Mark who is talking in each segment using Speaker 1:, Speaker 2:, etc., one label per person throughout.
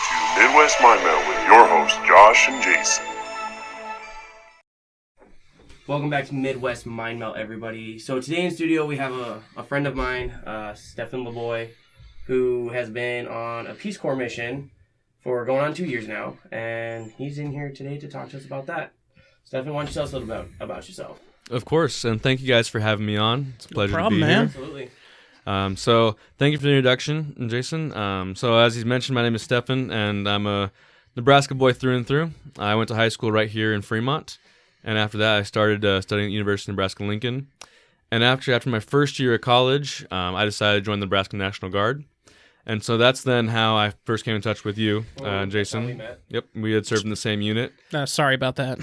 Speaker 1: to Midwest Mind Melt with your hosts, Josh and Jason.
Speaker 2: Welcome back to Midwest Mind Melt, everybody. So today in studio we have a friend of mine, Stephan Laboy, who has been on a Peace Corps mission for going on 2 years now, and he's in here today to talk to us about that. Stephan, why don't you tell us a little bit about yourself?
Speaker 3: Of course, and thank you guys for having me on. It's a pleasure to be
Speaker 4: man.
Speaker 3: here.
Speaker 2: Absolutely.
Speaker 3: So thank you for the introduction, Jason. So as he's mentioned, my name is Stephan, and I'm a Nebraska boy through and through. I went to high school right here in Fremont, and after that I started studying at University of Nebraska-Lincoln. And after my first year at college, I decided to join the Nebraska National Guard. And so that's then how I first came in touch with you, Jason.
Speaker 2: That's how we met.
Speaker 3: Yep, we had served in the same unit.
Speaker 4: Sorry about that.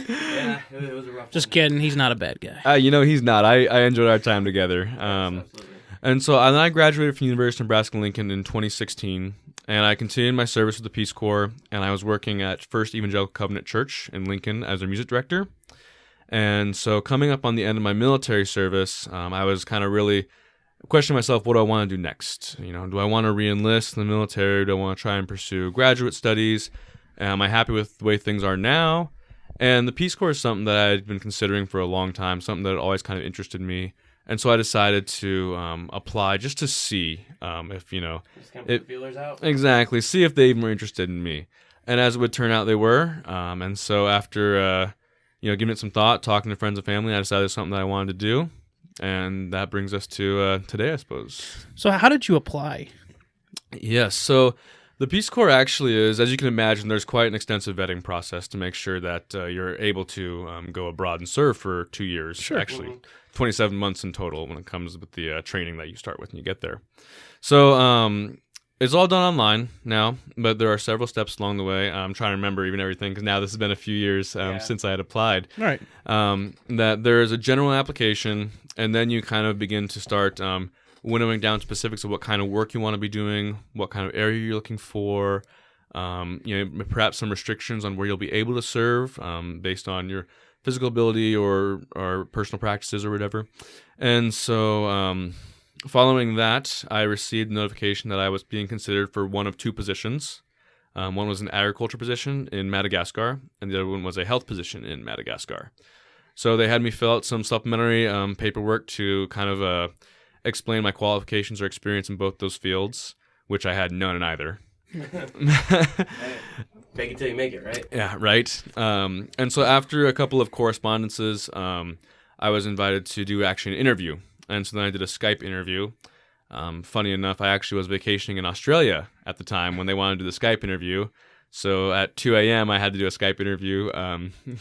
Speaker 2: Yeah, it was a rough
Speaker 4: Just kidding. He's not a bad guy.
Speaker 3: He's not. I enjoyed our time together.
Speaker 2: Absolutely.
Speaker 3: And so then I graduated from University of Nebraska-Lincoln in 2016, and I continued my service with the Peace Corps, and I was working at First Evangelical Covenant Church in Lincoln as their music director. And so coming up on the end of my military service, I was kind of really questioning myself, what do I want to do next? Do I want to re-enlist in the military? Do I want to try and pursue graduate studies? Am I happy with the way things are now? And the Peace Corps is something that I had been considering for a long time, something that had always kind of interested me. And so I decided to apply just to see if,
Speaker 2: Just kind of put the feelers out?
Speaker 3: Exactly, see if they even were interested in me. And as it would turn out, they were. And so after, giving it some thought, talking to friends and family, I decided it was something that I wanted to do. And that brings us to today, I suppose.
Speaker 4: So how did you apply?
Speaker 3: Yes, so the Peace Corps actually is, as you can imagine, there's quite an extensive vetting process to make sure that you're able to go abroad and serve for 2 years.
Speaker 4: Sure.
Speaker 3: Actually, 27 months in total when it comes with the training that you start with when you get there. So it's all done online now, but there are several steps along the way. I'm trying to remember even everything because now this has been a few years since I had applied.
Speaker 4: Right.
Speaker 3: That there is a general application, and then you kind of begin to start winnowing down specifics of what kind of work you want to be doing, what kind of area you're looking for, perhaps some restrictions on where you'll be able to serve based on your physical ability or personal practices or whatever. And so following that, I received notification that I was being considered for one of two positions. One was an agriculture position in Madagascar, and the other one was a health position in Madagascar. So they had me fill out some supplementary paperwork to kind of explain my qualifications or experience in both those fields, which I had none in either.
Speaker 2: Fake it till you make it, right?
Speaker 3: Yeah, right. And so after a couple of correspondences, I was invited to do actually an interview. And so then I did a Skype interview. Funny enough, I actually was vacationing in Australia at the time when they wanted to do the Skype interview. So at 2 a.m., I had to do a Skype interview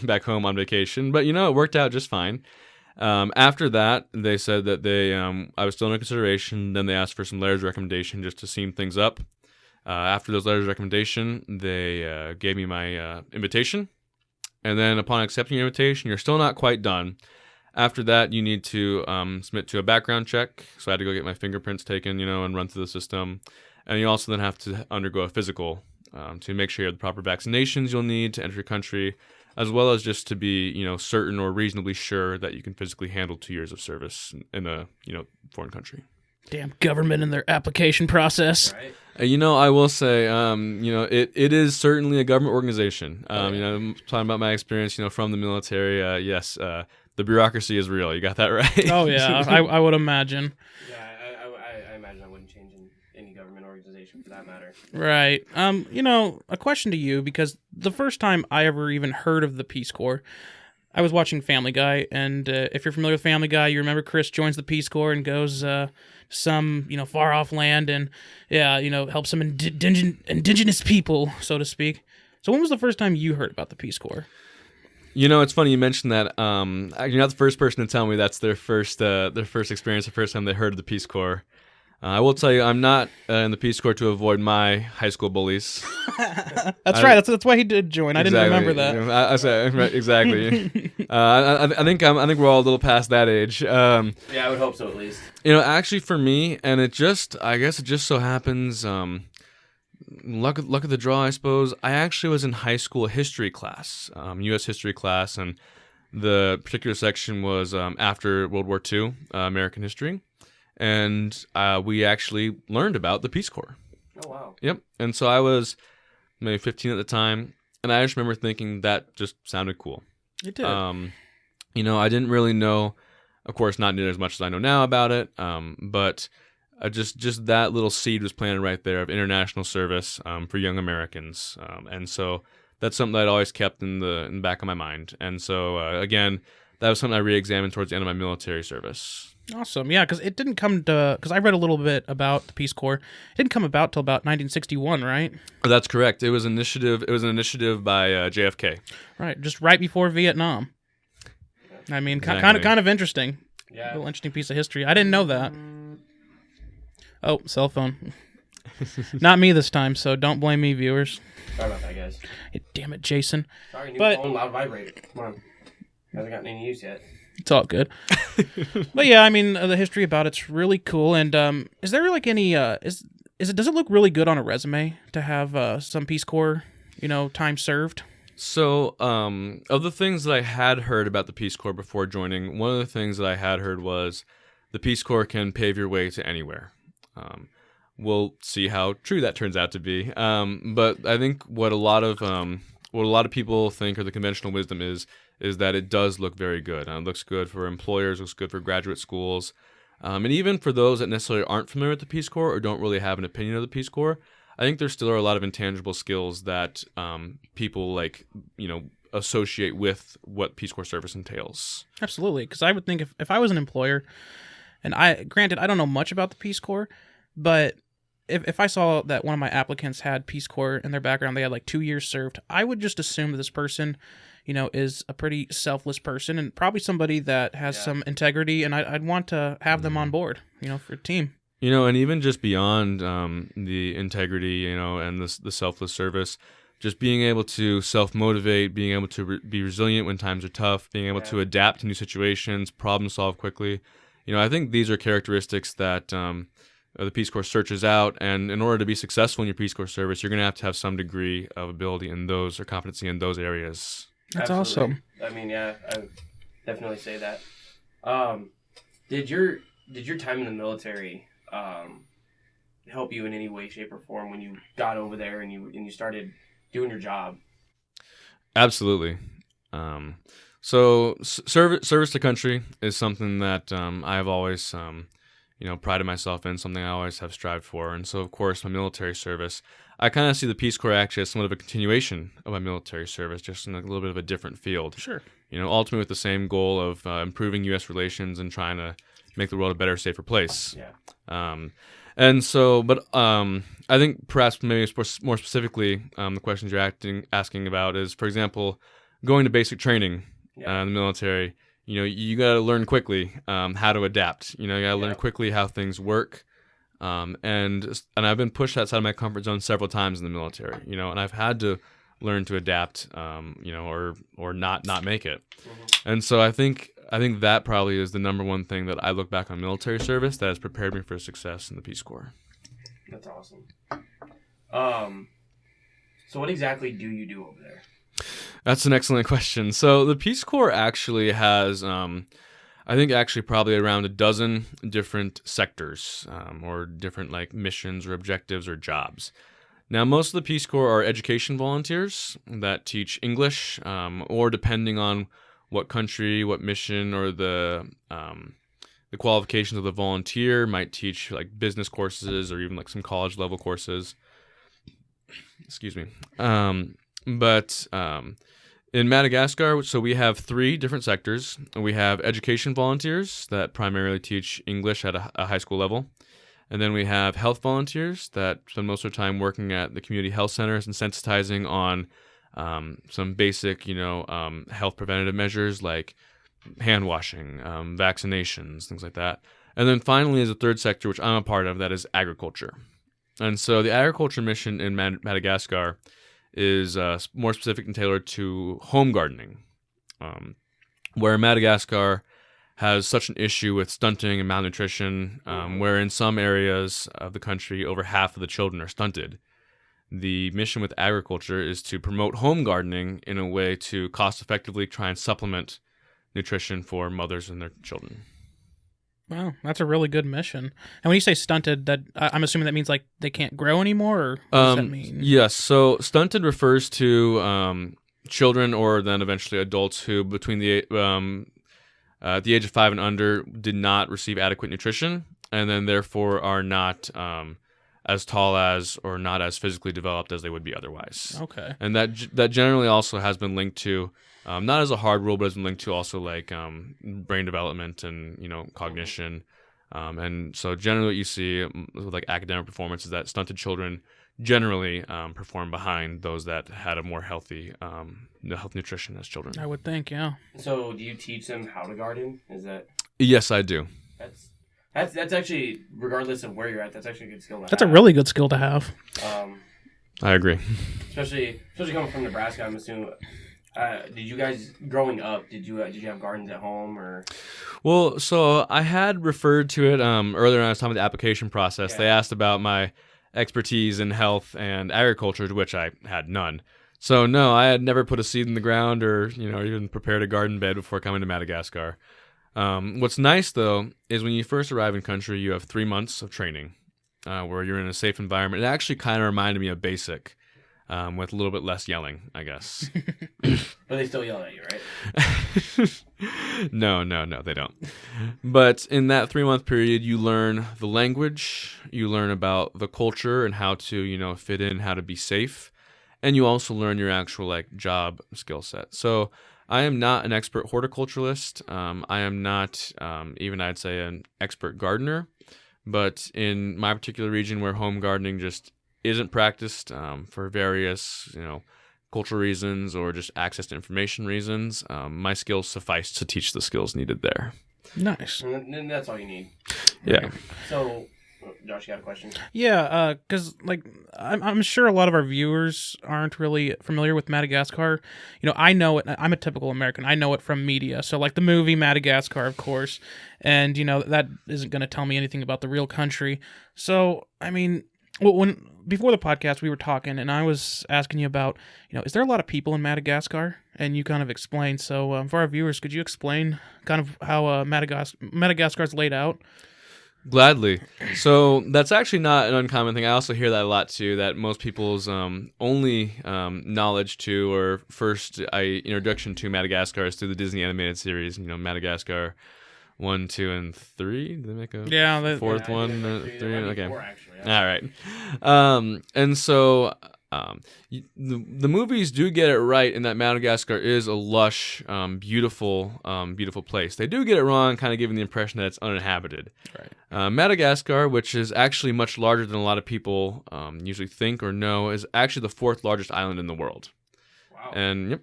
Speaker 3: back home on vacation. But, it worked out just fine. After that, they said that I was still under consideration. Then they asked for some letters of recommendation just to seam things up. After those letters of recommendation, they gave me my invitation. And then upon accepting your invitation, you're still not quite done. After that, you need to submit to a background check. So I had to go get my fingerprints taken, and run through the system. And you also then have to undergo a physical to make sure you have the proper vaccinations you'll need to enter your country, as well as just to be, certain or reasonably sure that you can physically handle 2 years of service in a, foreign country.
Speaker 4: Damn government and their application process.
Speaker 2: Right.
Speaker 3: I will say, it is certainly a government organization. I'm talking about my experience, from the military. Yes, the bureaucracy is real. You got that right.
Speaker 4: Oh, yeah. I would imagine.
Speaker 2: Yeah, I imagine I wouldn't change in any government organization for that matter.
Speaker 4: Right. A question to you, because the first time I ever even heard of the Peace Corps, I was watching Family Guy, and if you're familiar with Family Guy, you remember Chris joins the Peace Corps and goes some, far-off land and, helps some indigenous people, so to speak. So when was the first time you heard about the Peace Corps?
Speaker 3: It's funny you mentioned that. You're not the first person to tell me that's their first experience, the first time they heard of the Peace Corps. I will tell you, I'm not in the Peace Corps to avoid my high school bullies.
Speaker 4: That's right. That's why he did join.
Speaker 3: Exactly.
Speaker 4: I didn't remember that.
Speaker 3: I said right, exactly. I think we're all a little past that age.
Speaker 2: Yeah, I would hope so at least.
Speaker 3: Actually, for me, and I guess it just so happens. Luck of the draw, I suppose. I actually was in high school history class, U.S. history class, and the particular section was after World War II, American history, and we actually learned about the Peace Corps.
Speaker 2: Oh, wow. Wow.
Speaker 3: Yep. And so I was maybe 15 at the time, and I just remember thinking that just sounded cool.
Speaker 4: It did.
Speaker 3: I didn't really know, of course, not near as much as I know now about it, but just that little seed was planted right there of international service for young Americans, and so that's something that I'd always kept in the back of my mind. And so again, that was something I re-examined towards the end of my military service.
Speaker 4: Awesome. Yeah, because it didn't come to, because I read a little bit about the Peace Corps. It didn't come about till about 1961, right?
Speaker 3: That's correct. It was an initiative by JFK.
Speaker 4: Right, just right before Vietnam. I mean,
Speaker 3: Exactly.
Speaker 4: kind of interesting.
Speaker 2: Yeah.
Speaker 4: A little interesting piece of history. I didn't know that. Oh, cell phone. Not me this time, so don't blame me, viewers.
Speaker 2: Sorry about that, guys.
Speaker 4: Damn it, Jason.
Speaker 2: Sorry, new
Speaker 4: But-
Speaker 2: phone, loud vibrator. Come on. Hasn't gotten any use yet.
Speaker 4: It's all good. But yeah, I mean, the history about it's really cool. And is there like any does it look really good on a resume to have some Peace Corps, time served?
Speaker 3: So, of the things that I had heard about the Peace Corps before joining, one of the things that I had heard was the Peace Corps can pave your way to anywhere. We'll see how true that turns out to be. But I think what a lot of people think, or the conventional wisdom is that it does look very good. It looks good for employers, looks good for graduate schools, and even for those that necessarily aren't familiar with the Peace Corps or don't really have an opinion of the Peace Corps. I think there still are a lot of intangible skills that people associate with what Peace Corps service entails.
Speaker 4: Absolutely, because I would think if I was an employer, and granted I don't know much about the Peace Corps, but if I saw that one of my applicants had Peace Corps in their background, they had like 2 years served, I would just assume that this person, is a pretty selfless person and probably somebody that has some integrity, and I'd want to have them on board, for a team.
Speaker 3: And even just beyond the integrity, and the selfless service, just being able to self-motivate, being able to be resilient when times are tough, being able to adapt to new situations, problem solve quickly. I think these are characteristics that the Peace Corps searches out, and in order to be successful in your Peace Corps service, you're going to have some degree of ability in those, or competency in those areas.
Speaker 4: That's
Speaker 2: Absolutely.
Speaker 4: awesome.
Speaker 2: I mean, yeah, I would definitely say that. Did your time in the military help you in any way, shape, or form when you got over there and you started doing your job?
Speaker 3: Absolutely. So service to country is something that I've always prided myself in, something I always have strived for. And so, of course, my military service, I kind of see the Peace Corps actually as somewhat of a continuation of my military service, just in a little bit of a different field.
Speaker 4: Sure.
Speaker 3: Ultimately with the same goal of improving U.S. relations and trying to make the world a better, safer place.
Speaker 2: Yeah.
Speaker 3: And so, but I think perhaps maybe more specifically, the questions you're asking about is, for example, going to basic training in the military. You got to learn quickly how to adapt. You got to learn quickly how things work. And I've been pushed outside of my comfort zone several times in the military. And I've had to learn to adapt. Or not make it.
Speaker 2: Mm-hmm.
Speaker 3: And so I think that probably is the number one thing that I look back on military service that has prepared me for success in the Peace Corps.
Speaker 2: That's awesome. So what exactly do you do over there?
Speaker 3: That's an excellent question. So the Peace Corps actually has, I think actually probably around a dozen different sectors or different missions or objectives or jobs. Now, most of the Peace Corps are education volunteers that teach English or depending on what country, what mission, or the qualifications of the volunteer might teach business courses or even some college level courses. Excuse me. But in Madagascar, so we have 3 different sectors. We have education volunteers that primarily teach English at a high school level. And then we have health volunteers that spend most of their time working at the community health centers and sensitizing on some basic, health preventative measures like hand washing, vaccinations, things like that. And then finally is a 3rd sector, which I'm a part of, that is agriculture. And so the agriculture mission in Madagascar is more specific and tailored to home gardening, where Madagascar has such an issue with stunting and malnutrition, where in some areas of the country, over half of the children are stunted. The mission with agriculture is to promote home gardening in a way to cost-effectively try and supplement nutrition for mothers and their children.
Speaker 4: Wow, that's a really good mission. And when you say stunted, that I'm assuming that means like they can't grow anymore, or what does that mean?
Speaker 3: Yes. So stunted refers to children or then eventually adults who between the age of 5 and under did not receive adequate nutrition, and then therefore are not as tall as or not as physically developed as they would be otherwise.
Speaker 4: Okay.
Speaker 3: And that generally also has been linked to not as a hard rule, but has been linked to also like brain development and cognition. And so generally what you see with like academic performance is that stunted children generally perform behind those that had a more healthy health nutrition as children.
Speaker 4: I would think, yeah.
Speaker 2: So, do you teach them how to garden? Is that
Speaker 3: Yes, I do.
Speaker 2: that's actually, regardless of where you're at, that's actually a good skill to
Speaker 4: That's
Speaker 2: have.
Speaker 4: a really good skill to have.
Speaker 3: I agree.
Speaker 2: Especially coming from Nebraska, I'm assuming. Did you guys growing up? Did you have gardens at home or?
Speaker 3: Well, so I had referred to it earlier when I was talking about the application process.
Speaker 2: Yeah.
Speaker 3: They asked about my expertise in health and agriculture, to which I had none. So no, I had never put a seed in the ground or even prepared a garden bed before coming to Madagascar. What's nice though is when you first arrive in country, you have 3 months of training where you're in a safe environment. It actually kind of reminded me of basic. With a little bit less yelling, I guess.
Speaker 2: But they still yell at you, right?
Speaker 3: No, they don't. But in that 3-month period, you learn the language, you learn about the culture and how to, fit in, how to be safe, and you also learn your actual like job skill set. So I am not an expert horticulturalist. I am not even, I'd say, an expert gardener. But in my particular region where home gardening just isn't practiced for various, cultural reasons or just access to information reasons, my skills suffice to teach the skills needed there.
Speaker 4: Nice.
Speaker 2: And that's all you need.
Speaker 3: Yeah.
Speaker 2: So, Josh, you got a question?
Speaker 4: Yeah, because like I'm sure a lot of our viewers aren't really familiar with Madagascar. I know it. I'm a typical American. I know it from media. So like the movie Madagascar, of course, and that isn't going to tell me anything about the real country. So I mean. Well, before the podcast, we were talking, and I was asking you about, is there a lot of people in Madagascar? And you kind of explained. So, for our viewers, could you explain kind of how Madagascar's laid out?
Speaker 3: Gladly. So that's actually not an uncommon thing. I also hear that a lot too. That most people's only knowledge to or first introduction to Madagascar is through the Disney animated series. Madagascar 1, 2, and 3. Did they make a fourth one? 3. Okay.
Speaker 2: 4, actually.
Speaker 3: All right. And so the movies do get it right in that Madagascar is a lush, beautiful place. They do get it wrong, kind of giving the impression that it's uninhabited.
Speaker 4: Right.
Speaker 3: Madagascar, which is actually much larger than a lot of people usually think or know, is actually the 4th largest island in the world.
Speaker 2: Wow.
Speaker 3: And yep.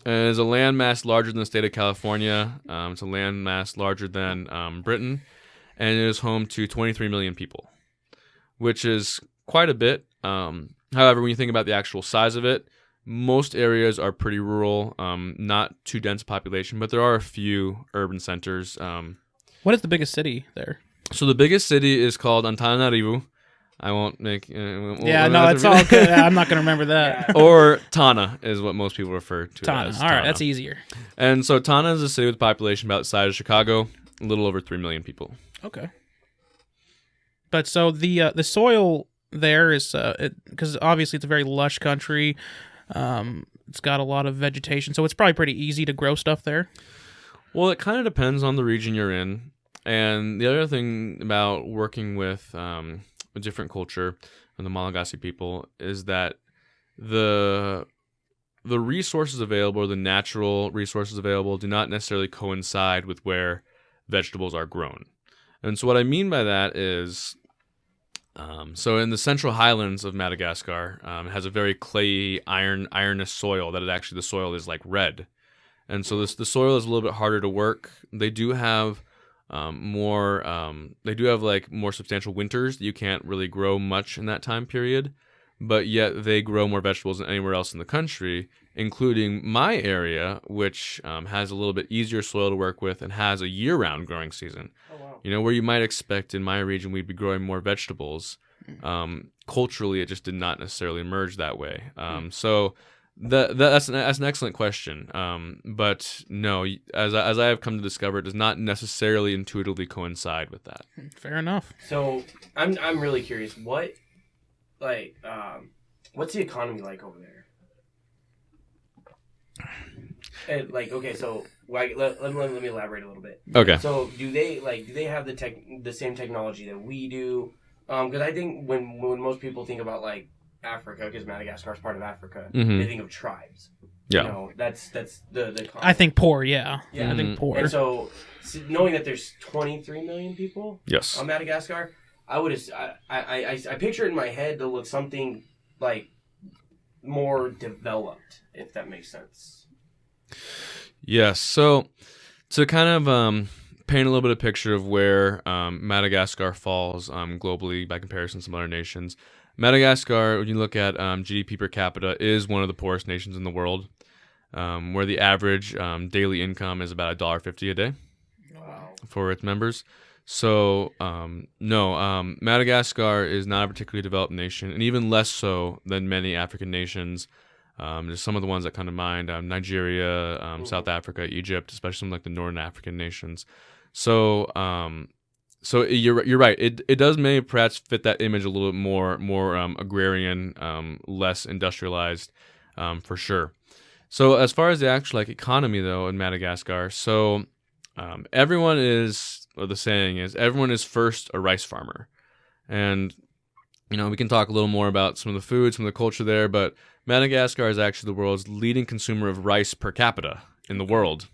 Speaker 3: It is a landmass larger than the state of California. It's a landmass larger than Britain, and it is home to 23 million people, which is quite a bit. However, when you think about the actual size of it, most areas are pretty rural, not too dense population, but there are a few urban centers.
Speaker 4: What is the biggest city there?
Speaker 3: So the biggest city is called Antananarivo. I won't make...
Speaker 4: it's all good. I'm not going to remember that.
Speaker 3: Or Tana is what most people refer to
Speaker 4: Tana.
Speaker 3: as.
Speaker 4: All right, that's easier.
Speaker 3: And so Tana is a city with a population about the size of Chicago, a little over 3 million people.
Speaker 4: Okay. But so the soil there is... because obviously it's a very lush country. It's got a lot of vegetation, so it's probably pretty easy to grow stuff there.
Speaker 3: Well, it kind of depends on the region you're in. And the other thing about working with... a different culture and the Malagasy people is that the resources available or the natural resources available do not necessarily coincide with where vegetables are grown. And so what I mean by that is so in the central highlands of Madagascar, it has a very clayey, ironous soil that the soil is like red. And so the soil is a little bit harder to work. They do have more substantial winters that you can't really grow much in that time period, but yet they grow more vegetables than anywhere else in the country, including my area, which has a little bit easier soil to work with and has a year-round growing season.
Speaker 2: Oh, wow.
Speaker 3: Where you might expect in my region we'd be growing more vegetables. Culturally, it just did not necessarily emerge that way. So That's an excellent question. But no, as I have come to discover, it does not necessarily intuitively coincide with that.
Speaker 4: Fair enough.
Speaker 2: So I'm really curious. What's the economy like over there? So let me elaborate a little bit.
Speaker 3: Okay.
Speaker 2: So do they have the same technology that we do? Because I think when most people think about like Africa, because Madagascar is part of Africa, they think of tribes.
Speaker 3: Yeah.
Speaker 2: You know, that's the
Speaker 4: I think poor, yeah.
Speaker 2: Yeah.
Speaker 4: I think poor.
Speaker 2: And so knowing that there's 23 million people
Speaker 3: Yes.
Speaker 2: on Madagascar, I picture it in my head to look something like more developed, if that makes sense.
Speaker 3: Yes. So to kind of paint a little bit of picture of where Madagascar falls globally by comparison to some other nations, Madagascar, when you look at GDP per capita, is one of the poorest nations in the world, where the average daily income is about $1.50 a day for its members. So, Madagascar is not a particularly developed nation, and even less so than many African nations. There's some of the ones that come to mind: Nigeria, South Africa, Egypt, especially some like the Northern African nations. So you're right. It does maybe perhaps fit that image a little bit more agrarian, less industrialized, for sure. So as far as the actual economy though in Madagascar, everyone is. Or the saying is, everyone is first a rice farmer. And, we can talk a little more about some of the food, some of the culture there, but Madagascar is actually the world's leading consumer of rice per capita in the world.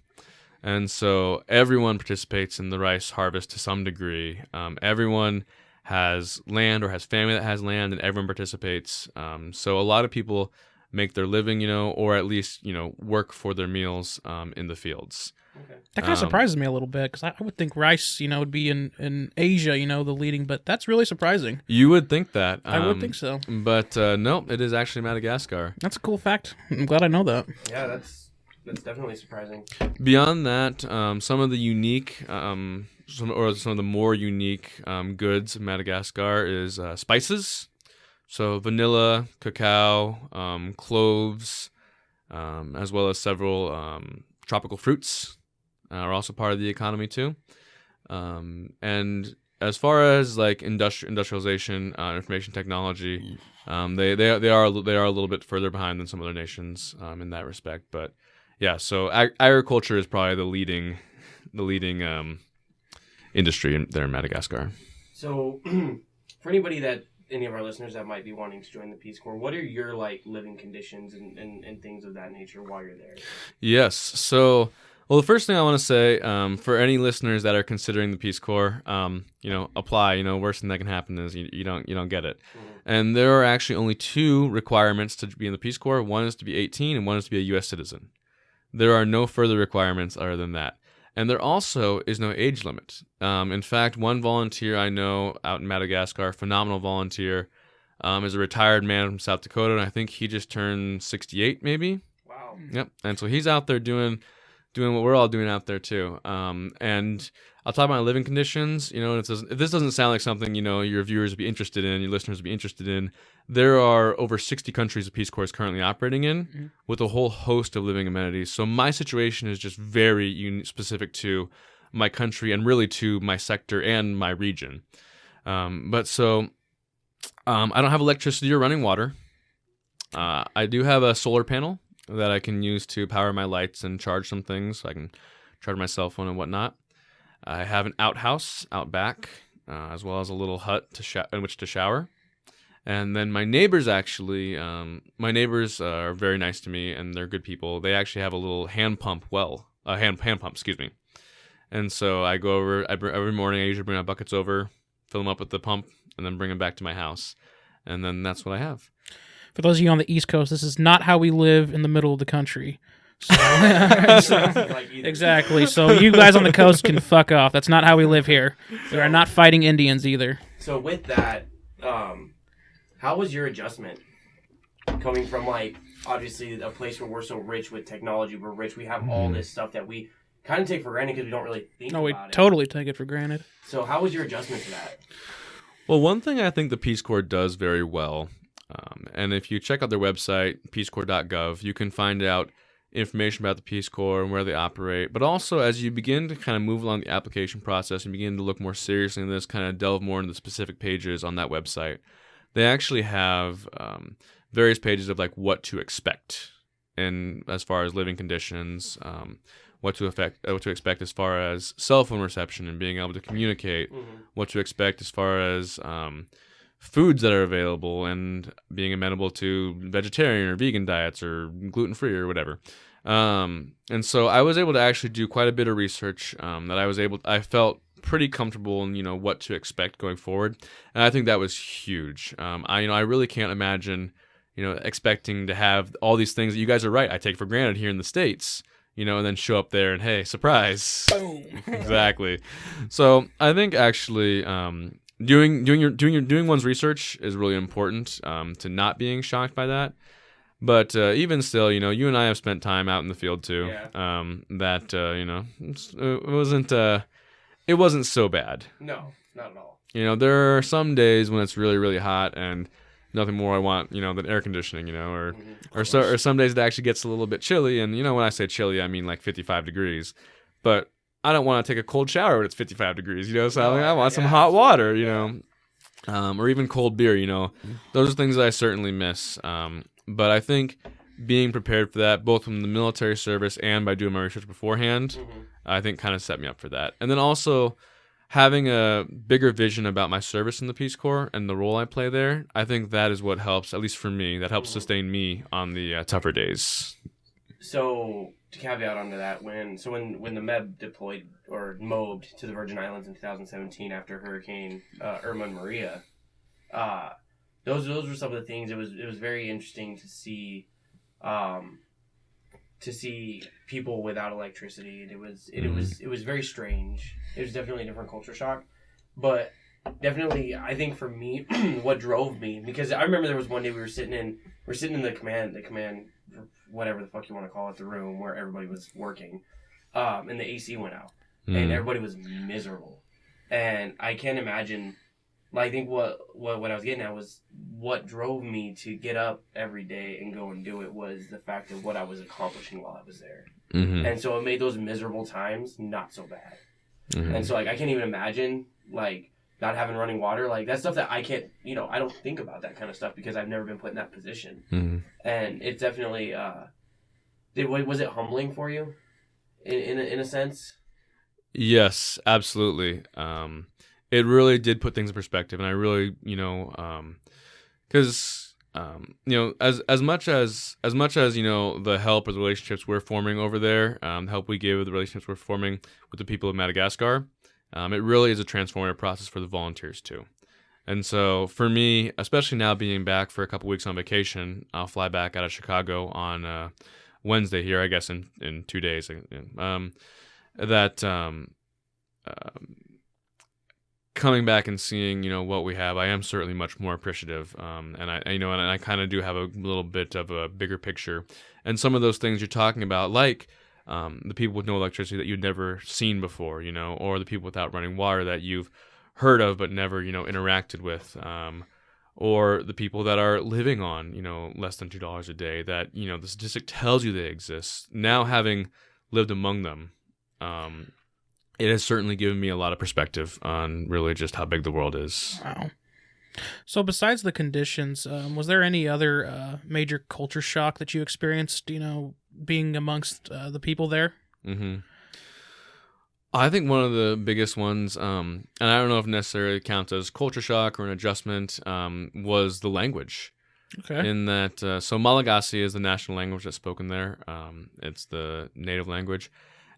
Speaker 3: And so everyone participates in the rice harvest to some degree. Everyone has land or has family that has land, and everyone participates. So a lot of people make their living, or at least, work for their meals in the fields.
Speaker 2: Okay.
Speaker 4: That kind of surprises me a little bit, because I would think rice, would be in Asia, the leading, but that's really surprising.
Speaker 3: You would think that.
Speaker 4: I would think so.
Speaker 3: But no, it is actually Madagascar.
Speaker 4: That's a cool fact. I'm glad I know that.
Speaker 2: Yeah, that's definitely surprising.
Speaker 3: Beyond that, some of the unique, some of the more unique goods of Madagascar is spices. So vanilla, cacao, cloves, as well as several tropical fruits are also part of the economy too. And as far as industrialization, information technology, they are a little bit further behind than some other nations in that respect. But yeah, so agriculture is probably the leading industry there in Madagascar.
Speaker 2: So for any of our listeners that might be wanting to join the Peace Corps, what are your living conditions and things of that nature while you're there?
Speaker 3: Yes. So, the first thing I want to say, for any listeners that are considering the Peace Corps, apply. Worst thing that can happen is you don't get it. Mm-hmm. And there are actually only two requirements to be in the Peace Corps. One is to be 18, and one is to be a U.S. citizen. There are no further requirements other than that. And there also is no age limit. In fact, one volunteer I know out in Madagascar, phenomenal volunteer, is a retired man from South Dakota, and I think he just turned 68, maybe.
Speaker 2: Wow.
Speaker 3: Yep. And so he's out there doing what we're all doing out there too. And I'll talk about my living conditions. If this doesn't sound like something your viewers would be interested in, your listeners would be interested in, there are over 60 countries the Peace Corps is currently operating in, with a whole host of living amenities. So my situation is just very specific to my country and really to my sector and my region. I don't have electricity or running water. I do have a solar panel that I can use to power my lights and charge some things. So I can charge my cell phone and whatnot. I have an outhouse out back, as well as a little hut in which to shower. And then my neighbors are very nice to me, and they're good people. They actually have a little hand pump, excuse me. And so I go over every morning. I usually bring my buckets over, fill them up with the pump, and then bring them back to my house. And then that's what I have.
Speaker 4: For those of you on the East Coast, this is not how we live in the middle of the country. So, exactly. So you guys on the coast can fuck off. That's not how we live here. We are not fighting Indians either.
Speaker 2: So with that, how was your adjustment coming from obviously a place where we're so rich with technology? We're rich. We have all this stuff that we kind of take for granted because we don't really think about it.
Speaker 4: No, we totally take it for granted.
Speaker 2: So how was your adjustment to that?
Speaker 3: Well, one thing I think the Peace Corps does very well And if you check out their website, peacecorps.gov, you can find out information about the Peace Corps and where they operate. But also, as you begin to kind of move along the application process and begin to look more seriously into this, kind of delve more into the specific pages on that website, they actually have various pages of like what to expect, and as far as living conditions, what to expect as far as cell phone reception and being able to communicate, what to expect as far as foods that are available and being amenable to vegetarian or vegan diets or gluten-free or whatever. And so I was able to actually do quite a bit of research that I felt pretty comfortable in, what to expect going forward. And I think that was huge. I really can't imagine, expecting to have all these things that you guys are right, I take for granted here in the States, and then show up there and, hey, surprise.
Speaker 4: Boom.
Speaker 3: Exactly. So I think actually, doing one's research is really important to not being shocked by that. But even still, you and I have spent time out in the field too.
Speaker 2: Yeah.
Speaker 3: It wasn't so bad.
Speaker 2: No, not at all.
Speaker 3: There are some days when it's really, really hot and nothing more I want, than air conditioning, or some days it actually gets a little bit chilly. And when I say chilly, I mean like 55 degrees. But I don't want to take a cold shower when it's 55 degrees, so I want some hot water, or even cold beer, Those are things that I certainly miss. But I think being prepared for that, both from the military service and by doing my research beforehand, I think kind of set me up for that. And then also having a bigger vision about my service in the Peace Corps and the role I play there, I think that is what helps, at least for me, that helps sustain me on the tougher days.
Speaker 2: So to caveat onto that, when the MEB deployed or moved to the Virgin Islands in 2017 after Hurricane Irma and Maria, those were some of the things. It was very interesting to see people without electricity. It was very strange. It was definitely a different culture shock, but definitely I think for me, what drove me, because I remember there was one day we were sitting in the command whatever the fuck you want to call it, the room where everybody was working, and the AC went out, and everybody was miserable, and I can't imagine. I think what I was getting at was what drove me to get up every day and go and do it was the fact of what I was accomplishing while I was there, and so it made those miserable times not so bad, and so I can't even imagine not having running water, that's stuff that I can't, I don't think about that kind of stuff because I've never been put in that position. And it's definitely, was it humbling for you in a sense? Yes, absolutely.
Speaker 3: It really did put things in perspective. And I really, because, as much as, the help or the relationships we're forming over there, the help we give, the relationships we're forming with the people of Madagascar, it really is a transformative process for the volunteers too. And so for me, especially now being back for a couple weeks on vacation, I'll fly back out of Chicago on Wednesday here, I guess in 2 days. Coming back and seeing, what we have, I am certainly much more appreciative. And I kind of do have a little bit of a bigger picture. And some of those things you're talking about, like the people with no electricity that you'd never seen before, or the people without running water that you've heard of but never, interacted with, or the people that are living on, less than $2 a day that, the statistic tells you they exist. Now having lived among them, it has certainly given me a lot of perspective on really just how big the world is.
Speaker 4: Wow. So besides the conditions, was there any other major culture shock that you experienced, being amongst the people there?
Speaker 3: I think one of the biggest ones, and I don't know if it necessarily counts as culture shock or an adjustment, was the language.
Speaker 4: Okay.
Speaker 3: In that, so Malagasy is the national language that's spoken there. It's the native language,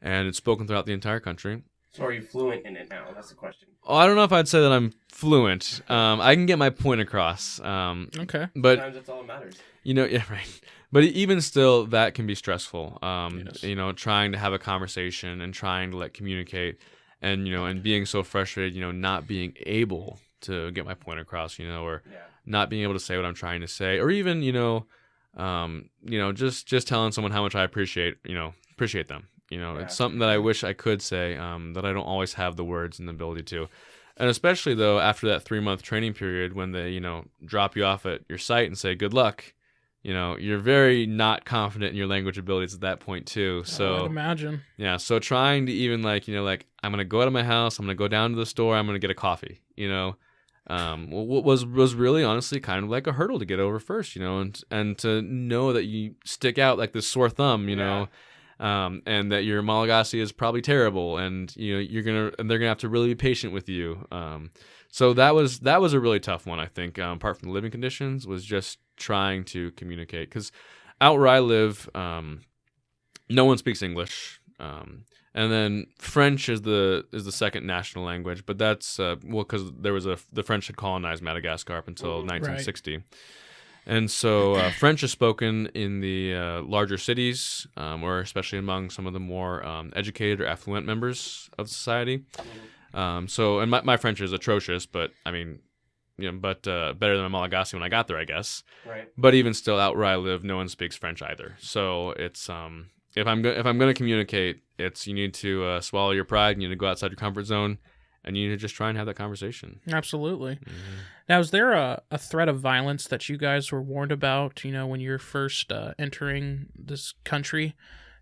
Speaker 3: and it's spoken throughout the entire country.
Speaker 2: So are you fluent in it now? That's the question.
Speaker 3: Oh, I don't know if I'd say that I'm fluent. I can get my point across.
Speaker 4: Okay.
Speaker 3: But
Speaker 2: sometimes that's all that matters.
Speaker 3: Yeah, right. But even still, that can be stressful.
Speaker 4: Yes.
Speaker 3: Trying to have a conversation and trying to communicate, and and being so frustrated, not being able to get my point across, or not being able to say what I'm trying to say, or even just telling someone how much I appreciate them. It's something that I wish I could say, that I don't always have the words and the ability to. And especially though after that 3-month training period, when they drop you off at your site and say good luck, you're very not confident in your language abilities at that point too. So
Speaker 4: I'd imagine.
Speaker 3: yeah, so trying to even I'm gonna go out of my house, I'm gonna go down to the store, I'm gonna get a coffee, what was really honestly kind of like a hurdle to get over first, and to know that you stick out like this sore thumb, and that your Malagasy is probably terrible, and they're gonna have to really be patient with you. So that was a really tough one, I think. Apart from the living conditions, was just trying to communicate, because out where I live, no one speaks English. And then French is the second national language, but that's because the French had colonized Madagascar up until 1960, right. And so French is spoken in the larger cities, or especially among some of the more educated or affluent members of society. And my French is atrocious, but I mean, better than my Malagasy when I got there, I guess.
Speaker 2: Right.
Speaker 3: But even still, out where I live, no one speaks French either. So it's if I'm going to communicate, you need to swallow your pride, you need to go outside your comfort zone, and you need to just try and have that conversation.
Speaker 4: Absolutely.
Speaker 3: Mm-hmm.
Speaker 4: Now, is there a threat of violence that you guys were warned about, when you're first entering this country?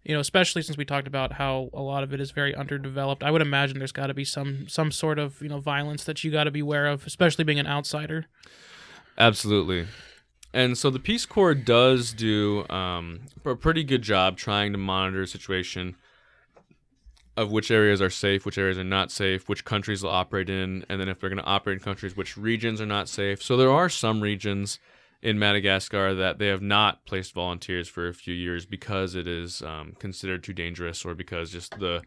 Speaker 4: Especially since we talked about how a lot of it is very underdeveloped. I would imagine there's got to be some sort of, violence that you got to be aware of, especially being an outsider.
Speaker 3: Absolutely. And so the Peace Corps does do a pretty good job trying to monitor the situation of which areas are safe, which areas are not safe, which countries they'll operate in, and then if they're going to operate in countries, which regions are not safe. So there are some regions in Madagascar that they have not placed volunteers for a few years because it is considered too dangerous, or because just the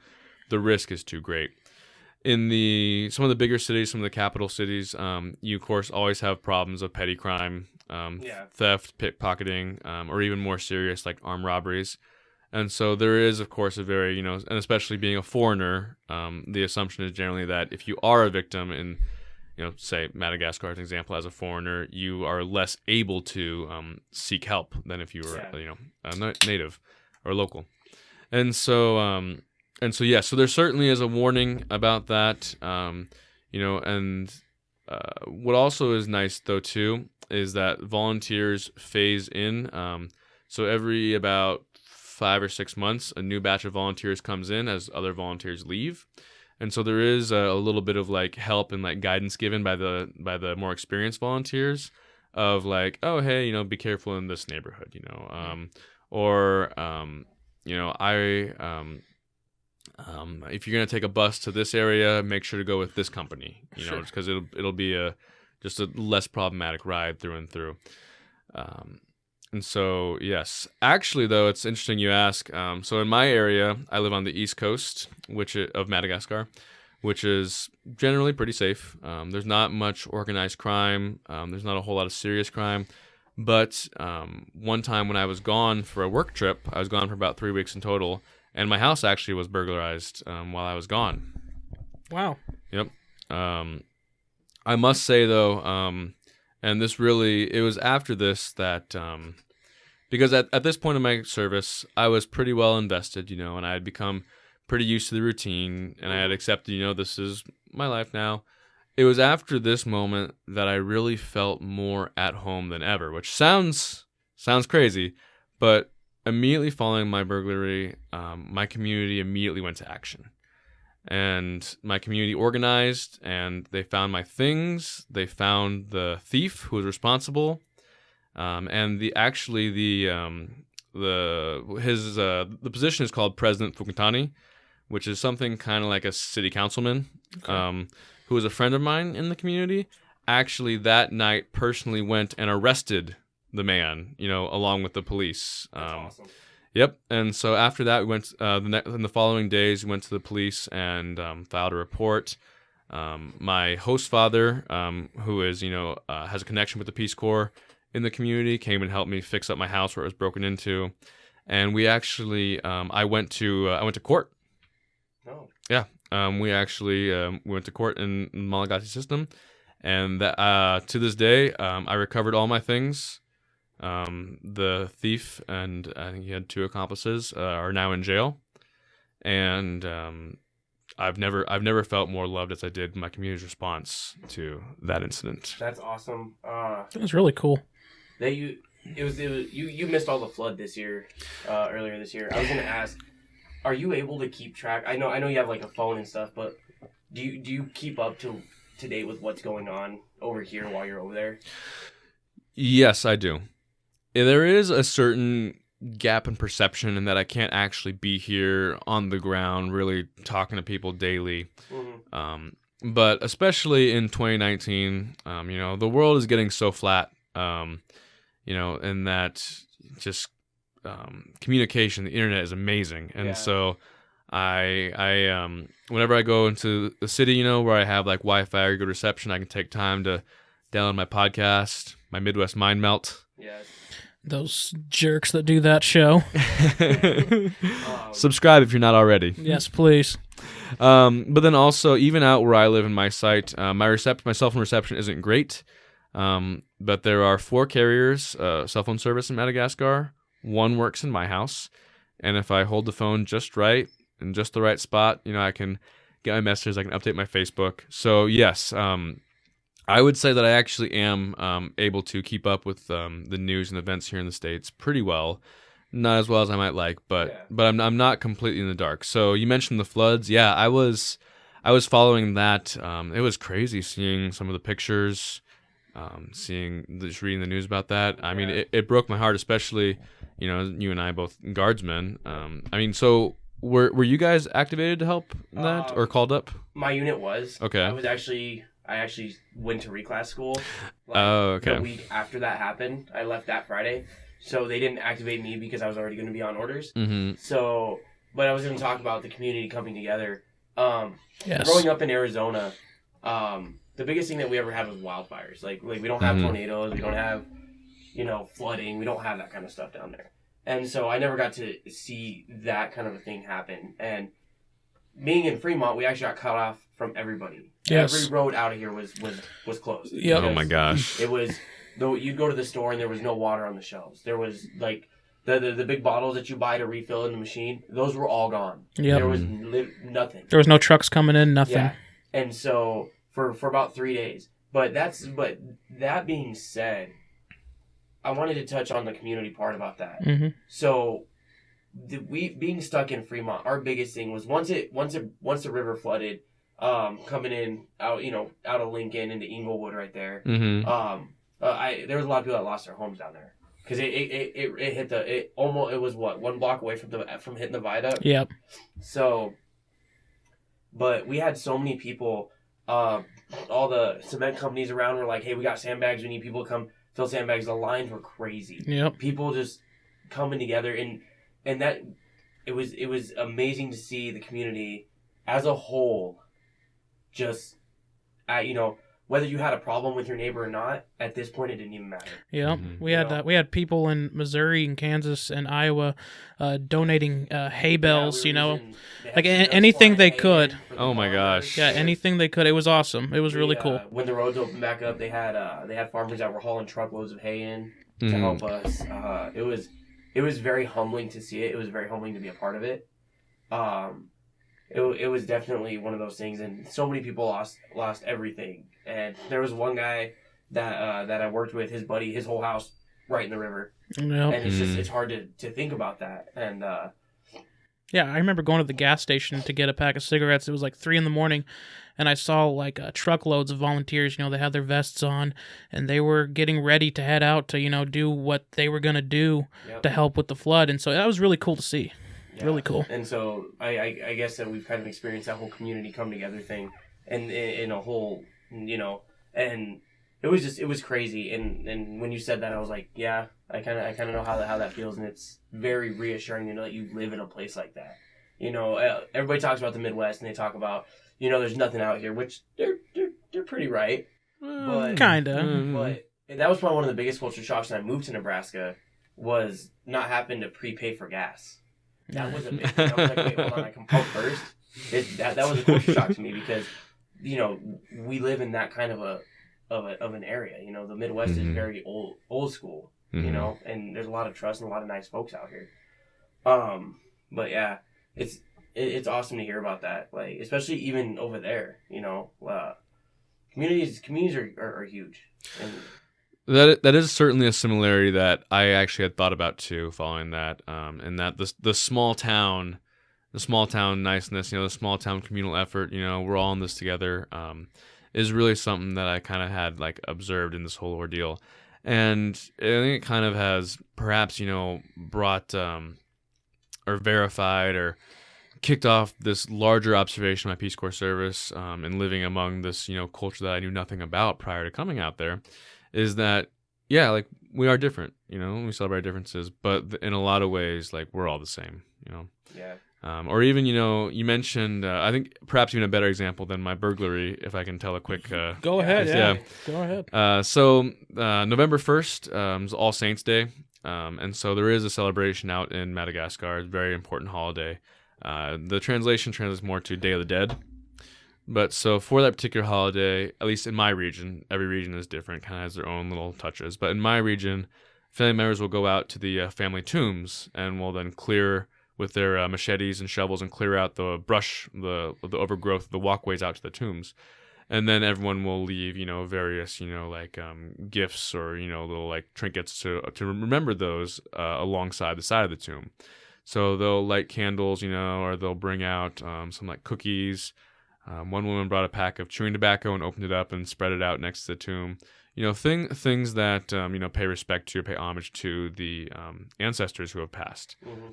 Speaker 3: risk is too great. In some of the bigger cities, some of the capital cities, you of course always have problems of petty crime, theft, pickpocketing, or even more serious like armed robberies. And so there is, of course, a very, and especially being a foreigner, the assumption is generally that if you are a victim in, say Madagascar as an example, as a foreigner, you are less able to seek help than if you were, a native or local. And so, so there certainly is a warning about that, and what also is nice though too is that volunteers phase in. So every about 5 or 6 months, a new batch of volunteers comes in as other volunteers leave. And so there is a little bit of like help and like guidance given by the more experienced volunteers of like, oh, hey, be careful in this neighborhood, if you're going to take a bus to this area, make sure to go with this company,
Speaker 4: Sure.
Speaker 3: because it'll be just a less problematic ride through and through. And so, yes. Actually, though, it's interesting you ask. So in my area, I live on the east coast of Madagascar, which is generally pretty safe. There's not much organized crime. There's not a whole lot of serious crime. But one time when I was gone for a work trip, I was gone for about 3 weeks in total, and my house actually was burglarized while I was gone.
Speaker 4: Wow.
Speaker 3: Yep. I must say, though, and it was after this that, because at this point in my service, I was pretty well invested, and I had become pretty used to the routine, and I had accepted, this is my life now. It was after this moment that I really felt more at home than ever, which sounds crazy, but immediately following my burglary, my community immediately went to action. And my community organized, and they found my things. They found the thief who was responsible, and the position is called President Fukutani, which is something kind of like a city councilman, who was a friend of mine in the community. Actually, that night, personally went and arrested the man, along with the police.
Speaker 2: That's awesome.
Speaker 3: Yep. And so after that, we went in the following days, we went to the police and filed a report. My host father, who is has a connection with the Peace Corps in the community, came and helped me fix up my house where it was broken into, and we actually I went to court.
Speaker 2: Oh.
Speaker 3: Yeah. We actually went to court in the Malagasy system, and that, to this day, I recovered all my things. The thief and I think he had 2 accomplices are now in jail, and I've never felt more loved as I did in my community's response to that incident.
Speaker 2: That's awesome.
Speaker 4: It was really cool.
Speaker 2: You missed all the flood this year, earlier this year. I was gonna ask, are you able to keep track? I know you have like a phone and stuff, but do you keep up to date with what's going on over here while you're over there?
Speaker 3: Yes, I do. There is a certain gap in perception in that I can't actually be here on the ground really talking to people daily. Mm-hmm. But especially in 2019, the world is getting so flat, and that just communication, the internet is amazing. And so I whenever I go into the city, where I have like Wi-Fi or good reception, I can take time to download my podcast, my Midwest Mind Melt.
Speaker 2: Yes.
Speaker 4: Those jerks that do that show.
Speaker 3: Subscribe if you're not already.
Speaker 4: Yes, please.
Speaker 3: But then also, even out where I live in my site, my cell phone reception isn't great. But there are 4 carriers, cell phone service in Madagascar. 1 works in my house. And if I hold the phone just right, in just the right spot, I can get my messages, I can update my Facebook. So yes, I would say that I actually am able to keep up with the news and events here in the States pretty well. Not as well as I might like, but I'm not completely in the dark. So you mentioned the floods. Yeah, I was following that. It was crazy seeing some of the pictures, just reading the news about that. I mean, it broke my heart, especially, you and I both guardsmen. So were you guys activated to help that or called up?
Speaker 2: My unit was.
Speaker 3: Okay.
Speaker 2: I actually went to reclass school.
Speaker 3: Okay.
Speaker 2: The week after that happened, I left that Friday, so they didn't activate me because I was already going to be on orders.
Speaker 3: Mm-hmm.
Speaker 2: So, but I was going to talk about the community coming together.
Speaker 4: Yes.
Speaker 2: Growing up in Arizona, the biggest thing that we ever had was wildfires. Like we don't have tornadoes, we don't have, flooding, we don't have that kind of stuff down there. And so I never got to see that kind of a thing happen. And being in Fremont, we actually got cut off from everybody.
Speaker 4: Yes.
Speaker 2: Every road out of here was closed.
Speaker 4: Yep.
Speaker 3: Oh my gosh.
Speaker 2: It was, though, you'd go to the store and there was no water on the shelves. There was like the big bottles that you buy to refill in the machine. Those were all gone.
Speaker 4: Yep.
Speaker 2: There was nothing.
Speaker 4: There was no trucks coming in, nothing.
Speaker 2: Yeah. And so for about 3 days. But that being said, I wanted to touch on the community part about that.
Speaker 4: Mm-hmm.
Speaker 2: So we being stuck in Fremont, our biggest thing was once the river flooded, coming in out of Lincoln into Inglewood right there.
Speaker 3: Mm-hmm.
Speaker 2: There was a lot of people that lost their homes down there because it hit it was 1 block away from hitting the viaduct.
Speaker 4: Yep.
Speaker 2: So, but we had so many people. All the cement companies around were like, "Hey, we got sandbags. We need people to come fill sandbags." The lines were crazy.
Speaker 4: Yep.
Speaker 2: People just coming together and that it was amazing to see the community as a whole. Just, whether you had a problem with your neighbor or not, at this point it didn't even matter.
Speaker 4: Yeah,
Speaker 3: Mm-hmm.
Speaker 4: we had people in Missouri and Kansas and Iowa donating hay bales. Like anything they could.
Speaker 3: Oh my gosh.
Speaker 4: Yeah, anything they could. It was awesome. It was really cool.
Speaker 2: When the roads opened back up, they had farmers that were hauling truckloads of hay in to
Speaker 3: Mhm.
Speaker 2: help us. It was very humbling to see it. It was very humbling to be a part of it. It was definitely one of those things, and so many people lost everything. And there was one guy that I worked with, his buddy, his whole house right in the river.
Speaker 4: Yep.
Speaker 2: And it's just it's hard to think about that. And
Speaker 4: Yeah, I remember going to the gas station to get a pack of cigarettes. It was like 3 a.m, and I saw like truckloads of volunteers. They had their vests on, and they were getting ready to head out to do what they were gonna do to help with the flood. And so that was really cool to see.
Speaker 2: Yeah.
Speaker 4: Really cool.
Speaker 2: And so I guess that we've kind of experienced that whole community come together thing, and in a whole, and it was crazy. And when you said that, I was like, yeah, I kind of know how that feels, and it's very reassuring to know that you live in a place like that. Everybody talks about the Midwest, and they talk about there's nothing out here, which they're pretty right, but
Speaker 4: Kinda.
Speaker 2: But that was probably one of the biggest culture shocks when I moved to Nebraska, was not having to prepay for gas. That was a big thing. I was like, wait, hold on, I can pump first. That was a culture shock to me because, we live in that kind of an area. The Midwest is very old school, and there's a lot of trust and a lot of nice folks out here. But yeah, it's awesome to hear about that. Like, especially even over there, communities are huge. And
Speaker 3: that is certainly a similarity that I actually had thought about too, following that, and that the small town niceness, the small town communal effort, we're all in this together, is really something that I kind of had like observed in this whole ordeal. And I think it kind of has perhaps, brought or verified or kicked off this larger observation of my Peace Corps service, and living among this, culture that I knew nothing about prior to coming out there, is that, yeah, like we are different, we celebrate differences, but in a lot of ways, like we're all the same,
Speaker 2: Yeah.
Speaker 3: Or even, you mentioned, I think perhaps even a better example than my burglary, if I can tell a quick.
Speaker 4: Go ahead. Yeah. Go ahead.
Speaker 3: So November 1st is All Saints Day. And so there is a celebration out in Madagascar. It's a very important holiday. The translation translates more to Day of the Dead. But so for that particular holiday, at least in my region, every region is different, kind of has their own little touches. But in my region, family members will go out to the family tombs and will then clear with their machetes and shovels and clear out the brush, the overgrowth, the walkways out to the tombs. And then everyone will leave, various, like gifts or, little like trinkets to remember those alongside the side of the tomb. So they'll light candles, or they'll bring out some like cookies. One woman brought a pack of chewing tobacco and opened it up and spread it out next to the tomb. Things that, pay respect to, pay homage to the ancestors who have passed.
Speaker 2: Mm-hmm.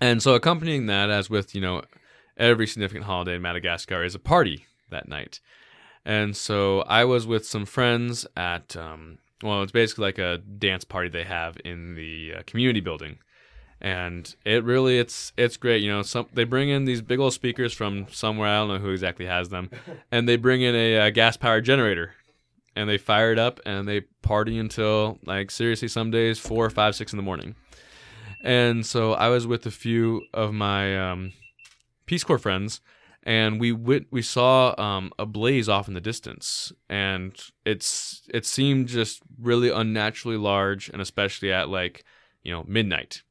Speaker 3: And so accompanying that, as with, every significant holiday in Madagascar, is a party that night. And so I was with some friends at, it's basically like a dance party they have in the community building. And it's great. They bring in these big old speakers from somewhere, I don't know who exactly has them, and they bring in a gas-powered generator. And they fire it up, and they party until, like, seriously, some days 4, 5, 6 in the morning. And so I was with a few of my Peace Corps friends, and we saw a blaze off in the distance, and it seemed just really unnaturally large, and especially at midnight.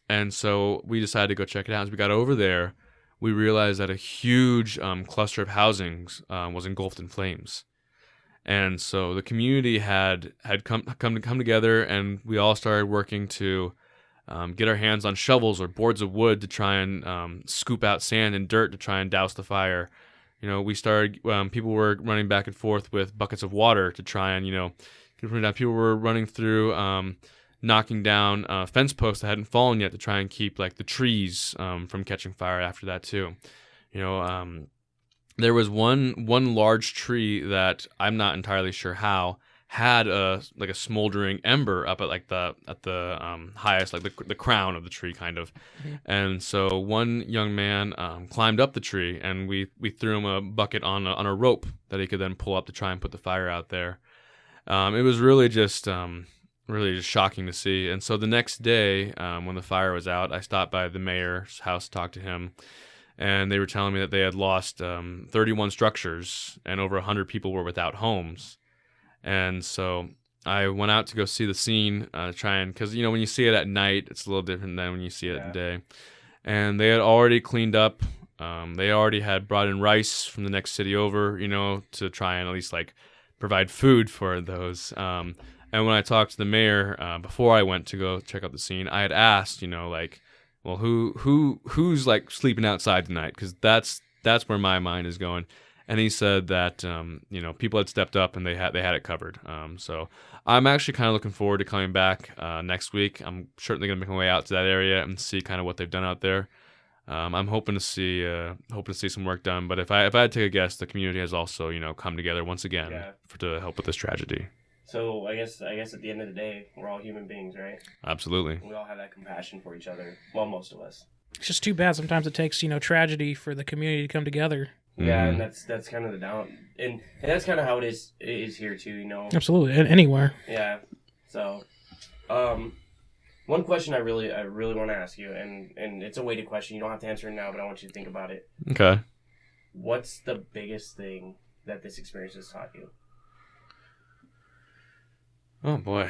Speaker 3: And so we decided to go check it out. As we got over there, we realized that a huge cluster of housings was engulfed in flames. And so the community had come together, and we all started working to get our hands on shovels or boards of wood to try and scoop out sand and dirt to try and douse the fire. We started. People were running back and forth with buckets of water to try and get it down. People were running through, knocking down fence posts that hadn't fallen yet to try and keep like the trees from catching fire after that too. There was one large tree that I'm not entirely sure how had a smoldering ember up at the highest, like the crown of the tree kind of. Mm-hmm. And so one young man climbed up the tree, and we threw him a bucket on a rope that he could then pull up to try and put the fire out there. It was really just shocking to see. And so the next day, when the fire was out, I stopped by the mayor's house to talk to him. And they were telling me that they had lost 31 structures, and over 100 people were without homes. And so I went out to go see the scene, because when you see it at night, it's a little different than when you see it at day. And they had already cleaned up. They already had brought in rice from the next city over, to try and at least provide food for those. And when I talked to the mayor before I went to go check out the scene, I had asked, well, who's sleeping outside tonight? Because that's where my mind is going. And he said that people had stepped up and they had it covered. So I'm actually kind of looking forward to coming back next week. I'm certainly going to make my way out to that area and see kind of what they've done out there. I'm hoping to see some work done. But if I had to take a guess, the community has also come together once again to help with this tragedy.
Speaker 2: So I guess at the end of the day, we're all human beings, right?
Speaker 3: Absolutely.
Speaker 2: We all have that compassion for each other. Well, most of us.
Speaker 4: It's just too bad sometimes it takes tragedy for the community to come together.
Speaker 2: Yeah, and that's kind of the down, and that's kind of how it is here too.
Speaker 4: Absolutely, anywhere.
Speaker 2: Yeah. So, one question I really want to ask you, and it's a weighted question. You don't have to answer it now, but I want you to think about it.
Speaker 3: Okay.
Speaker 2: What's the biggest thing that this experience has taught you?
Speaker 3: Oh boy,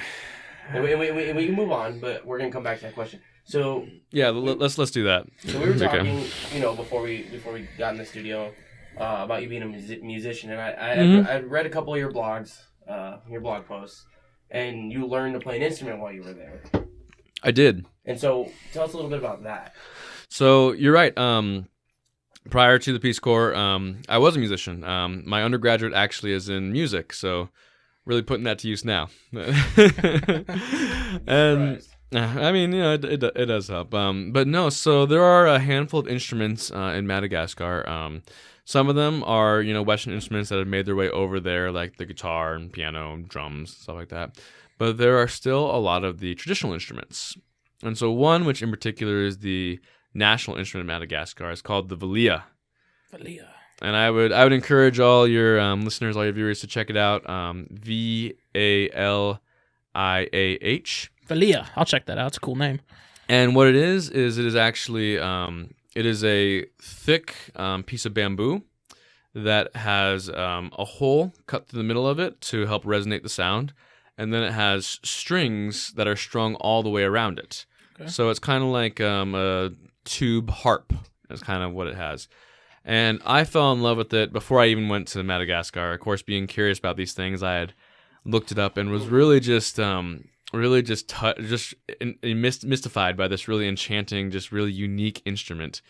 Speaker 2: And we can move on, but we're gonna come back to that question. So
Speaker 3: Yeah, let's do that.
Speaker 2: So we were
Speaker 3: Okay.
Speaker 2: talking, before we got in the studio, about you being a musician, and I'd read a couple of your blogs, your blog posts, and you learned to play an instrument while you were there.
Speaker 3: I did.
Speaker 2: And so tell us a little bit about that.
Speaker 3: So you're right. Prior to the Peace Corps, I was a musician. My undergraduate actually is in music, so really putting that to use now. And I mean, it does help. But no, so there are a handful of instruments in Madagascar. Some of them are, Western instruments that have made their way over there, like the guitar and piano and drums, stuff like that. But there are still a lot of the traditional instruments. And so one, which in particular is the national instrument of Madagascar, is called the valia.
Speaker 4: Valia.
Speaker 3: And I would encourage all your listeners, all your viewers to check it out. VALIAH.
Speaker 4: Valia. I'll check that out. It's a cool name.
Speaker 3: And what it is it is actually it is a thick piece of bamboo that has a hole cut through the middle of it to help resonate the sound, and then it has strings that are strung all the way around it. Okay. So it's kind of like a tube harp. Is kind of what it has. And I fell in love with it before I even went to Madagascar. Of course, being curious about these things, I had looked it up and was really just mystified by this really enchanting, just really unique instrument.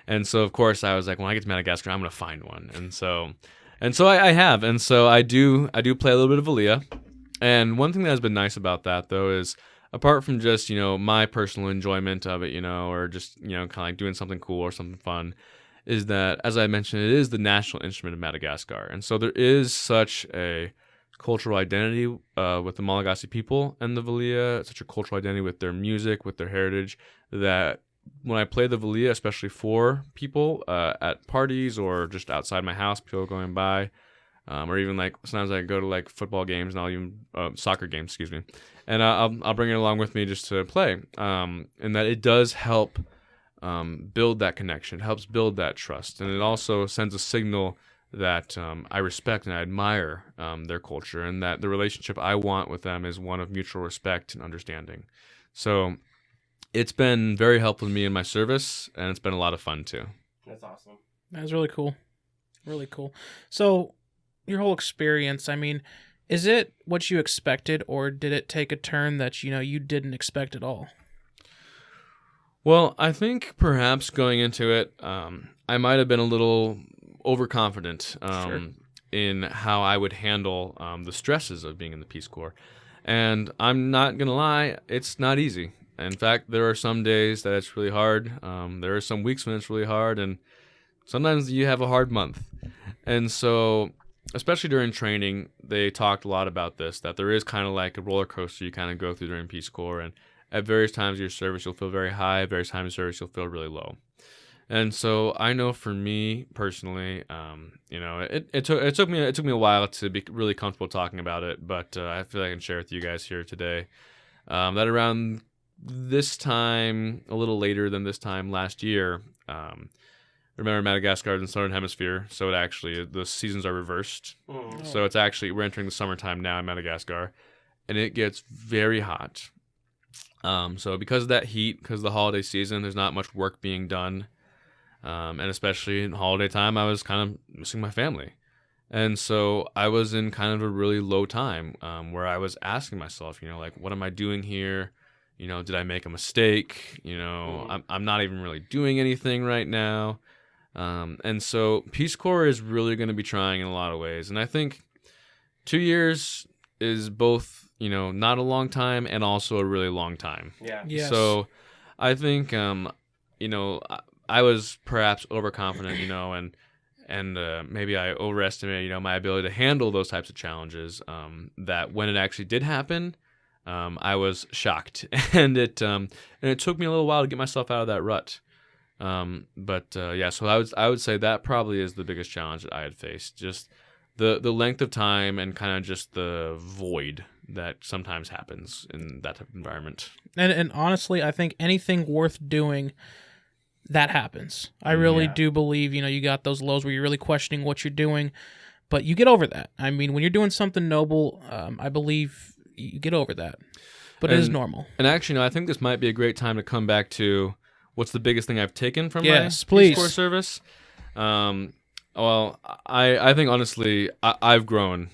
Speaker 3: And so, of course, I was like, when I get to Madagascar, I'm going to find one. And so I have. And so I do play a little bit of valia. And one thing that has been nice about that, though, is apart from just, my personal enjoyment of it, or just, kind of like doing something cool or something fun, is that, as I mentioned, it is the national instrument of Madagascar. And so there is such a cultural identity with the Malagasy people and the valia, such a cultural identity with their music, with their heritage, that when I play the valia, especially for people at parties or just outside my house, people going by, or even like sometimes I go to like football games and I'll even soccer games, excuse me, and I'll bring it along with me just to play, and that it does help build that connection, it helps build that trust, and it also sends a signal that I respect and I admire their culture, and that the relationship I want with them is one of mutual respect and understanding. So it's been very helpful to me in my service, and it's been a lot of fun too.
Speaker 2: That's awesome.
Speaker 4: That's really cool. Really cool. So your whole experience, I mean, is it what you expected, or did it take a turn that, you didn't expect at all?
Speaker 3: Well, I think perhaps going into it, I might have been a little overconfident in how I would handle the stresses of being in the Peace Corps. And I'm not going to lie, it's not easy. In fact, there are some days that it's really hard. There are some weeks when it's really hard, and sometimes you have a hard month. And so, especially during training, they talked a lot about this, that there is kind of like a roller coaster you kind of go through during Peace Corps, and at various times of your service, you'll feel very high. At various times of service, you'll feel really low. And so I know for me personally, it took me a while to be really comfortable talking about it, but I feel like I can share with you guys here today that around this time, a little later than this time last year, remember Madagascar is in the southern hemisphere, so the seasons are reversed. Mm. So we're entering the summertime now in Madagascar, and it gets very hot. So because of that heat, because of the holiday season, there's not much work being done. And especially in holiday time, I was kind of missing my family. And so I was in kind of a really low time where I was asking myself, like, what am I doing here? Did I make a mistake? I'm not even really doing anything right now. And so Peace Corps is really going to be trying in a lot of ways. And I think 2 years is both, not a long time and also a really long time.
Speaker 2: Yeah.
Speaker 4: Yes.
Speaker 3: So I think, I was perhaps overconfident, and maybe I overestimated, my ability to handle those types of challenges. That when it actually did happen, I was shocked, and it took me a little while to get myself out of that rut. So I would say that probably is the biggest challenge that I had faced, just the length of time and kind of just the void that sometimes happens in that type of environment.
Speaker 4: And honestly, I think anything worth doing, that happens. I really do believe, you got those lows where you're really questioning what you're doing, but you get over that. I mean, when you're doing something noble, I believe you get over that. But it is normal.
Speaker 3: And actually, I think this might be a great time to come back to what's the biggest thing I've taken from my
Speaker 4: Yes, please.
Speaker 3: Peace Corps service. Well, I think honestly, I've grown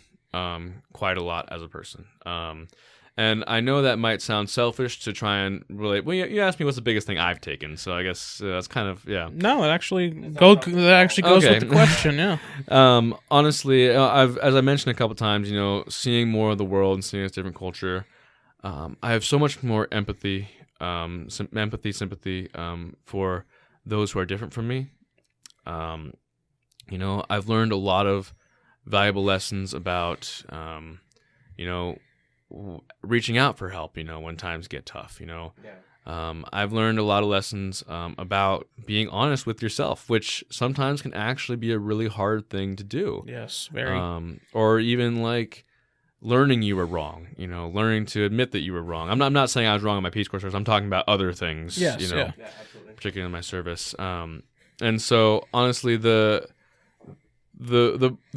Speaker 3: quite a lot as a person. And I know that might sound selfish to try and relate. Well, you asked me what's the biggest thing I've taken, so I guess that's kind of, yeah.
Speaker 4: No, it actually goes with the question, yeah.
Speaker 3: Honestly, as I mentioned a couple times, seeing more of the world and seeing its different culture, I have so much more empathy, sympathy for those who are different from me. I've learned a lot of valuable lessons about, reaching out for help, when times get tough, I've learned a lot of lessons about being honest with yourself, which sometimes can actually be a really hard thing to do.
Speaker 4: Yes, very.
Speaker 3: Or even like learning you were wrong, learning to admit that you were wrong. I'm not saying I was wrong in my Peace Corps service. I'm talking about other things,
Speaker 4: yes, yeah, absolutely.
Speaker 3: Particularly in my service. And so honestly, the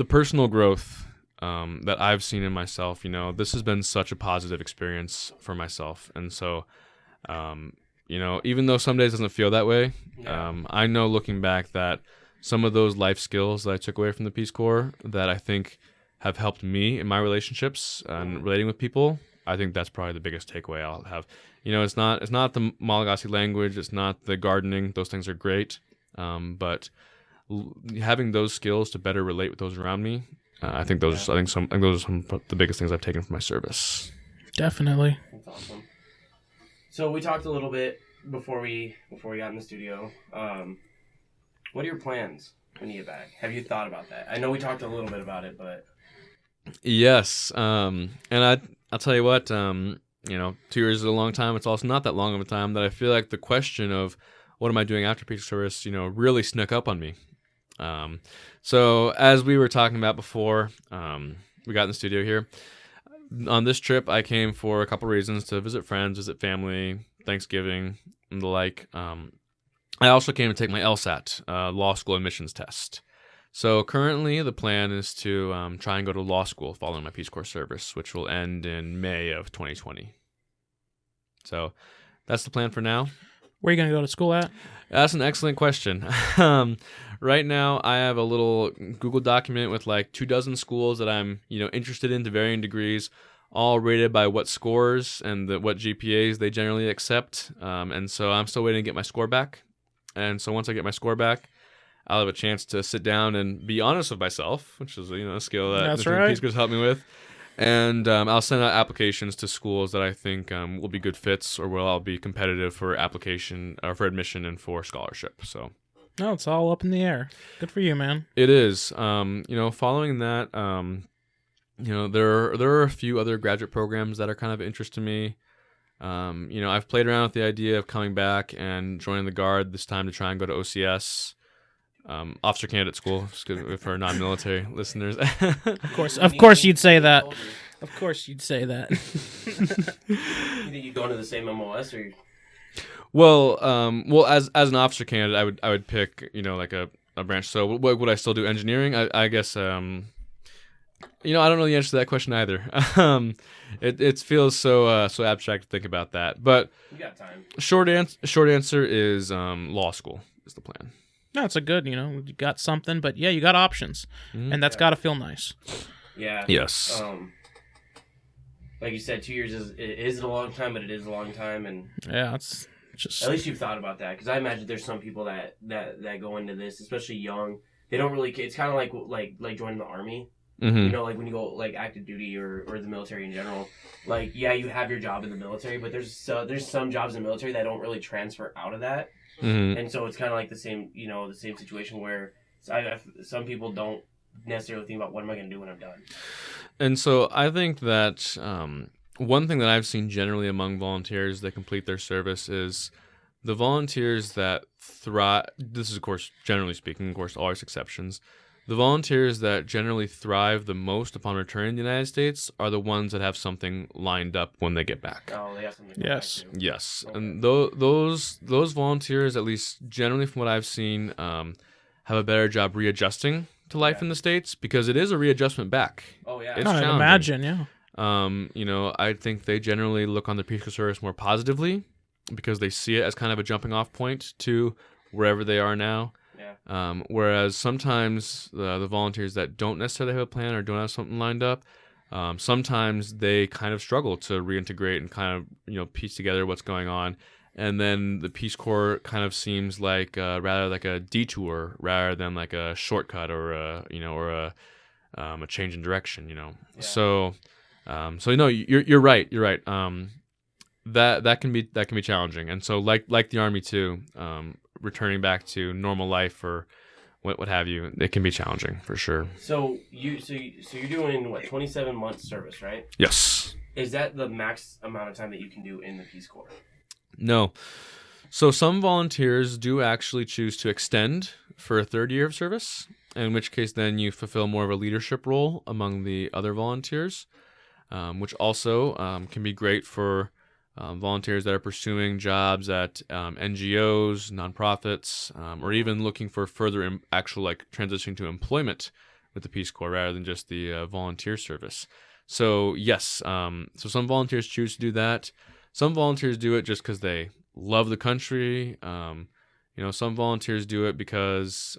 Speaker 3: personal growth that I've seen in myself, this has been such a positive experience for myself. And so, even though some days it doesn't feel that way, I know looking back that some of those life skills that I took away from the Peace Corps that I think have helped me in my relationships and relating with people, I think that's probably the biggest takeaway I'll have. It's not the Malagasy language, it's not the gardening. Those things are great, but having those skills to better relate with those around me, I think those are some of the biggest things I've taken from my service.
Speaker 4: Definitely.
Speaker 2: That's awesome. So we talked a little bit before we got in the studio. What are your plans when you get back? Have you thought about that? I know we talked a little bit about it, but
Speaker 3: yes. And I'll tell you what. 2 years is a long time. It's also not that long of a time that I feel like the question of what am I doing after Peace service, really snuck up on me. So as we were talking about before, we got in the studio here. On this trip, I came for a couple reasons: to visit friends, visit family, Thanksgiving, and the like. I also came to take my LSAT, law school admissions test. So currently, the plan is to try and go to law school following my Peace Corps service, which will end in May of 2020. So that's the plan for now.
Speaker 4: Where are you going to go to school at?
Speaker 3: That's an excellent question. Right now, I have a little Google document with like 24 schools that I'm, interested in to varying degrees, all rated by what scores and what GPAs they generally accept. And so I'm still waiting to get my score back. And so once I get my score back, I'll have a chance to sit down and be honest with myself, which is a skill that the Peace Corps helped me with. And I'll send out applications to schools that I think will be good fits, or will I'll be competitive for application or for admission and for scholarship. So,
Speaker 4: no, it's all up in the air. Good for you, man.
Speaker 3: It is. Following that, there are a few other graduate programs that are kind of of interest to me. I've played around with the idea of coming back and joining the Guard this time to try and go to OCS. Officer candidate school, for non-military listeners.
Speaker 4: Of course, you'd say that. Of course, you'd say that.
Speaker 2: You think you'd go into the same MOS or?
Speaker 3: Well, as an officer candidate, I would pick like a branch. So would I still do engineering? I guess I don't know the answer to that question either. It feels so abstract to think about that. But
Speaker 2: you got time.
Speaker 3: Short answer is law school is the plan.
Speaker 4: No, it's a good, you got something, but yeah, you got options, and that's got to feel nice.
Speaker 2: Yeah.
Speaker 3: Yes.
Speaker 2: Like you said, 2 years is a long time, but it is a long time, and
Speaker 4: yeah, it's just
Speaker 2: at least you've thought about that, because I imagine there's some people that go into this, especially young. They don't really. It's kind of like joining the army.
Speaker 3: Mm-hmm.
Speaker 2: Like when you go like active duty or the military in general. Like you have your job in the military, but there's some jobs in the military that don't really transfer out of that.
Speaker 3: Mm-hmm.
Speaker 2: And so it's kind of like the same situation where some people don't necessarily think about what am I going to do when I'm done.
Speaker 3: And so I think that one thing that I've seen generally among volunteers that complete their service is the volunteers that thrive. This is, of course, generally speaking, of course, always exceptions. The volunteers that generally thrive the most upon returning to the United States are the ones that have something lined up when they get back.
Speaker 2: Oh, they have something.
Speaker 4: Yes.
Speaker 3: Yes.
Speaker 2: Okay.
Speaker 3: And those volunteers, at least generally from what I've seen, have a better job readjusting to life in the States, because it is a readjustment back.
Speaker 2: Oh, yeah.
Speaker 3: It's
Speaker 4: I'd
Speaker 3: challenging.
Speaker 4: imagine, yeah.
Speaker 3: I think they generally look on the Peace Corps service more positively because they see it as kind of a jumping off point to wherever they are now.
Speaker 2: Yeah.
Speaker 3: Whereas sometimes the volunteers that don't necessarily have a plan or don't have something lined up, sometimes they kind of struggle to reintegrate and kind of piece together what's going on. And then the Peace Corps kind of seems like rather like a detour rather than like a shortcut or a change in direction.
Speaker 2: Yeah.
Speaker 3: So you're right. You're right. That can be challenging. And so like the Army too, returning back to normal life or what have you, it can be challenging for sure.
Speaker 2: So you're doing 27 months service, right?
Speaker 3: Yes.
Speaker 2: Is that the max amount of time that you can do in the Peace Corps?
Speaker 3: No. So some volunteers do actually choose to extend for a third year of service, in which case then you fulfill more of a leadership role among the other volunteers, which also can be great for volunteers that are pursuing jobs at NGOs, nonprofits, or even looking for further actual transitioning to employment with the Peace Corps rather than just the volunteer service. So yes, so some volunteers choose to do that. Some volunteers do it just because they love the country. Some volunteers do it because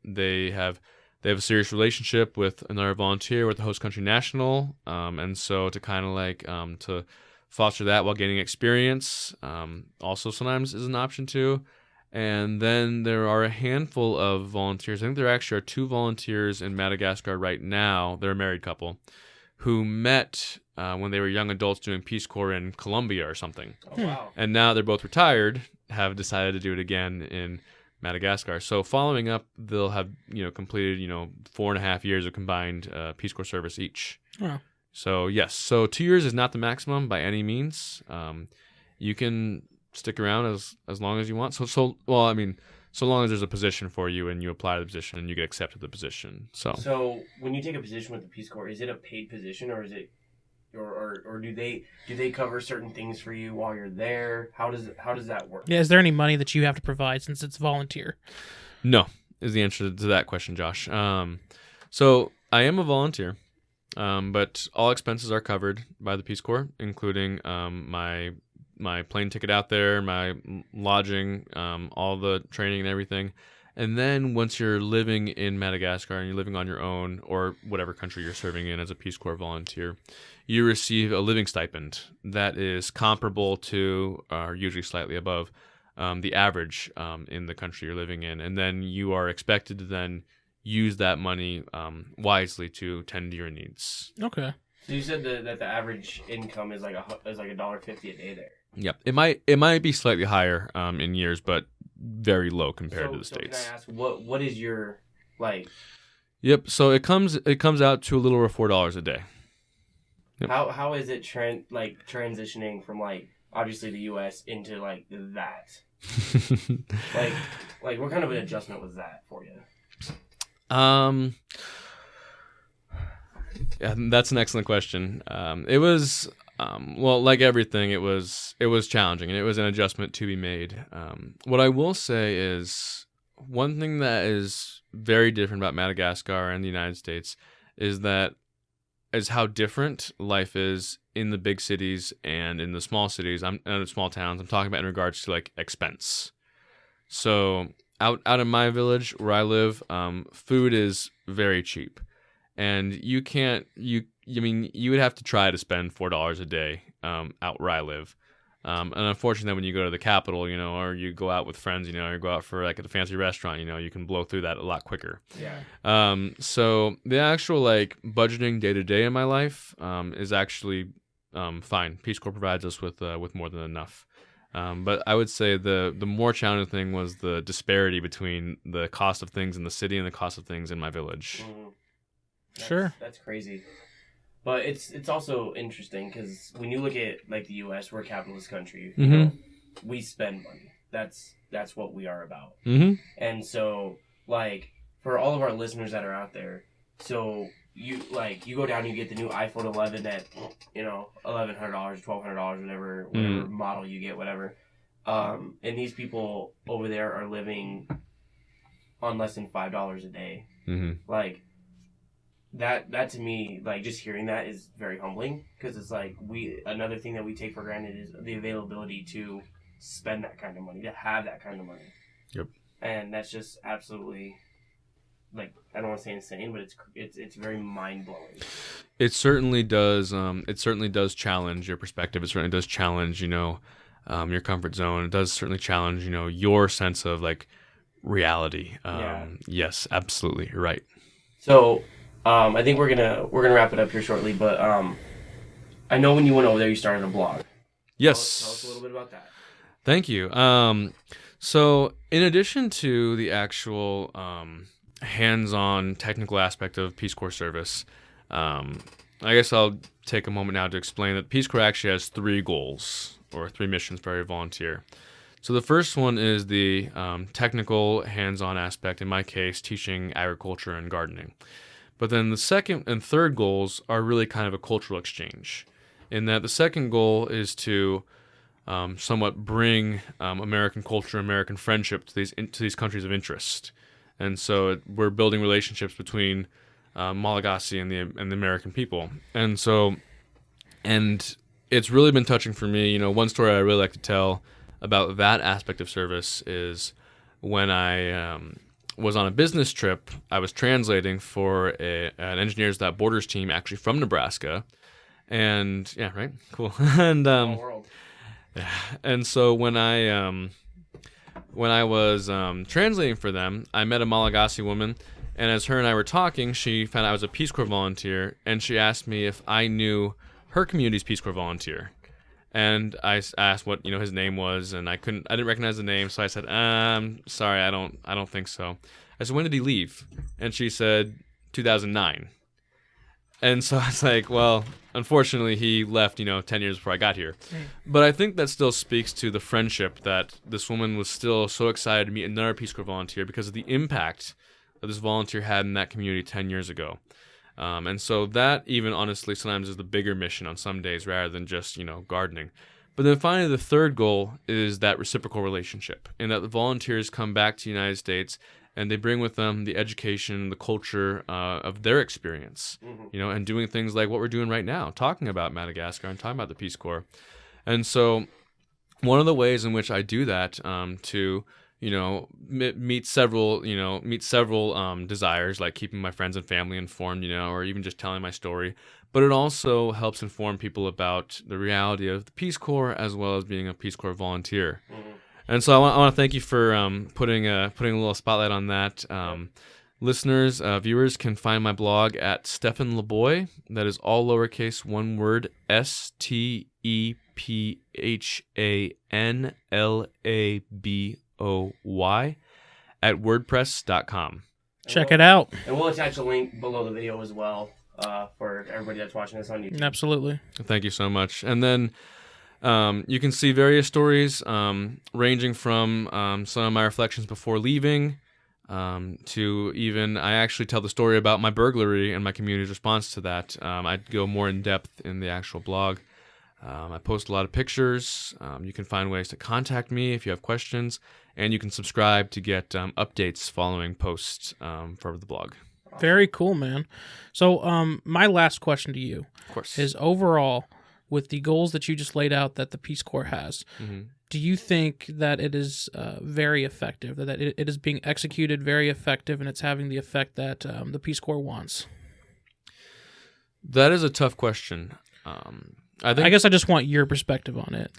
Speaker 3: they have a serious relationship with another volunteer with the host country national, and so to kind of to foster that while gaining experience also sometimes is an option too. And then there are a handful of volunteers. I think there actually are 2 volunteers in Madagascar right now. They're a married couple who met when they were young adults doing Peace Corps in Colombia or something.
Speaker 2: Oh, wow.
Speaker 3: And now they're both retired, have decided to do it again in Madagascar. So following up, they'll have completed 4.5 years of combined Peace Corps service each.
Speaker 4: Wow.
Speaker 3: So yes, so 2 years is not the maximum by any means. You can stick around as long as you want. So long as there's a position for you and you apply to the position and you get accepted to the position.
Speaker 2: So when you take a position with the Peace Corps, is it a paid position or is it, or do they cover certain things for you while you're there? How does that work?
Speaker 4: Yeah, is there any money that you have to provide since it's volunteer?
Speaker 3: No, is the answer to that question, Josh. So I am a volunteer. But all expenses are covered by the Peace Corps, including my plane ticket out there, my lodging, all the training and everything. And then once you're living in Madagascar and you're living on your own or whatever country you're serving in as a Peace Corps volunteer, you receive a living stipend that is comparable to, or usually slightly above, the average in the country you're living in. And then you are expected to then use that money wisely to tend to your needs.
Speaker 4: Okay.
Speaker 2: So you said that the average income is like $1.50 a day there.
Speaker 3: Yep. It might be slightly higher in years, but very low compared to the States.
Speaker 2: Can I ask what is your like?
Speaker 3: Yep. So it comes out to a little over $4 a day. Yep.
Speaker 2: How is it transitioning from obviously the U.S. into that? like what kind of an adjustment was that for you?
Speaker 3: Yeah, that's an excellent question. It was, like everything, it was challenging and it was an adjustment to be made. What I will say is one thing that is very different about Madagascar and the United States is how different life is in the big cities and in the small cities. Small towns. I'm talking about in regards to expense. So out in my village where I live, food is very cheap, and you would have to try to spend $4 a day out where I live. And unfortunately, when you go to the capital, or you go out with friends, or go out for at a fancy restaurant, you can blow through that a lot quicker.
Speaker 2: Yeah.
Speaker 3: So the actual budgeting day to day in my life is actually fine. Peace Corps provides us with more than enough. But I would say the more challenging thing was the disparity between the cost of things in the city and the cost of things in my village.
Speaker 4: Sure.
Speaker 2: That's crazy. But it's also interesting because when you look at the U.S., we're a capitalist country. We spend money. That's what we are about.
Speaker 3: Mm-hmm.
Speaker 2: And so for all of our listeners that are out there, so you go down and you get the new iPhone 11 at $1,100, $1,200, whatever model you get, whatever. And these people over there are living on less than $5 a day.
Speaker 3: Mm-hmm.
Speaker 2: that to me, like, just hearing that is very humbling, because it's like another thing that we take for granted is the availability to spend that kind of money, to have that kind of money.
Speaker 3: Yep.
Speaker 2: And that's just absolutely, like, I don't want to say insane, but it's very mind blowing.
Speaker 3: It certainly does. It certainly does challenge your perspective. It certainly does challenge, your comfort zone. It does certainly challenge, your sense of like reality. Yes, absolutely, you're right.
Speaker 2: So, I think we're gonna wrap it up here shortly. But I know when you went over there, you started a blog.
Speaker 3: Yes.
Speaker 2: Tell us a little bit about that.
Speaker 3: Thank you. So in addition to the actual hands-on technical aspect of Peace Corps service, I guess I'll take a moment now to explain that Peace Corps actually has 3 goals or 3 missions for every volunteer. So the first one is the technical hands-on aspect, in my case, teaching agriculture and gardening. But then the second and third goals are really kind of a cultural exchange, in that the second goal is to somewhat bring American culture, American friendship to these countries of interest. And so we're building relationships between Malagasy and the American people. And it's really been touching for me. One story I really like to tell about that aspect of service is when I was on a business trip. I was translating for an Engineers Without Borders team, actually from Nebraska. And yeah, right, cool. And
Speaker 2: World.
Speaker 3: and so when I was translating for them, I met a Malagasy woman, and as her and I were talking, she found out I was a Peace Corps volunteer, and she asked me if I knew her community's Peace Corps volunteer. And I asked what his name was, and I didn't recognize the name, so I said, sorry, I don't think so. I said, when did he leave? And she said 2009. And so I was like, well, unfortunately, he left, 10 years before I got here. But I think that still speaks to the friendship that this woman was still so excited to meet another Peace Corps volunteer because of the impact that this volunteer had in that community 10 years ago. And so that even honestly sometimes is the bigger mission on some days rather than just, gardening. But then finally, the third goal is that reciprocal relationship, in that the volunteers come back to the United States and they bring with them the education, the culture of their experience, and doing things like what we're doing right now, talking about Madagascar and talking about the Peace Corps. And so one of the ways in which I do that to meet several desires, like keeping my friends and family informed, or even just telling my story. But it also helps inform people about the reality of the Peace Corps as well as being a Peace Corps volunteer. And so I want to thank you for putting a little spotlight on that. Listeners, viewers can find my blog at Stephan Laboy. That is all lowercase, one word, STEPHANLABOY at wordpress.com.
Speaker 4: Check it out.
Speaker 2: And we'll attach a link below the video as well for everybody that's watching this on YouTube.
Speaker 4: Absolutely.
Speaker 3: Thank you so much. And then you can see various stories ranging from some of my reflections before leaving to even, I actually tell the story about my burglary and my community's response to that. I go more in depth in the actual blog. I post a lot of pictures. You can find ways to contact me if you have questions, and you can subscribe to get updates following posts for the blog.
Speaker 4: Very cool, man. So my last question to you,
Speaker 3: Of course,
Speaker 4: is overall, with the goals that you just laid out that the Peace Corps has, do you think that it is very effective, that it is being executed very effective, and it's having the effect that the Peace Corps wants?
Speaker 3: That is a tough question. I
Speaker 4: guess I just want your perspective on it.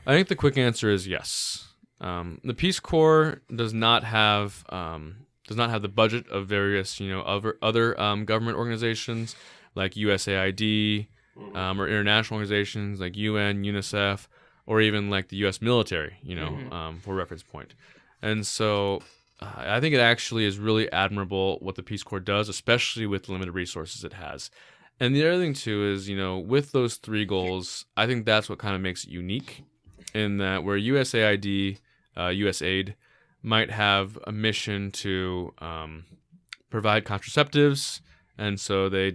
Speaker 3: I think the quick answer is yes. The Peace Corps does not have the budget of various other government organizations like USAID or international organizations like UN, UNICEF, or even like the U.S. military. For reference point. And so I think it actually is really admirable what the Peace Corps does, especially with the limited resources it has. And the other thing, too, is, with those 3 goals, I think that's what kind of makes it unique, in that where USAID, USAID might have a mission to provide contraceptives, and so they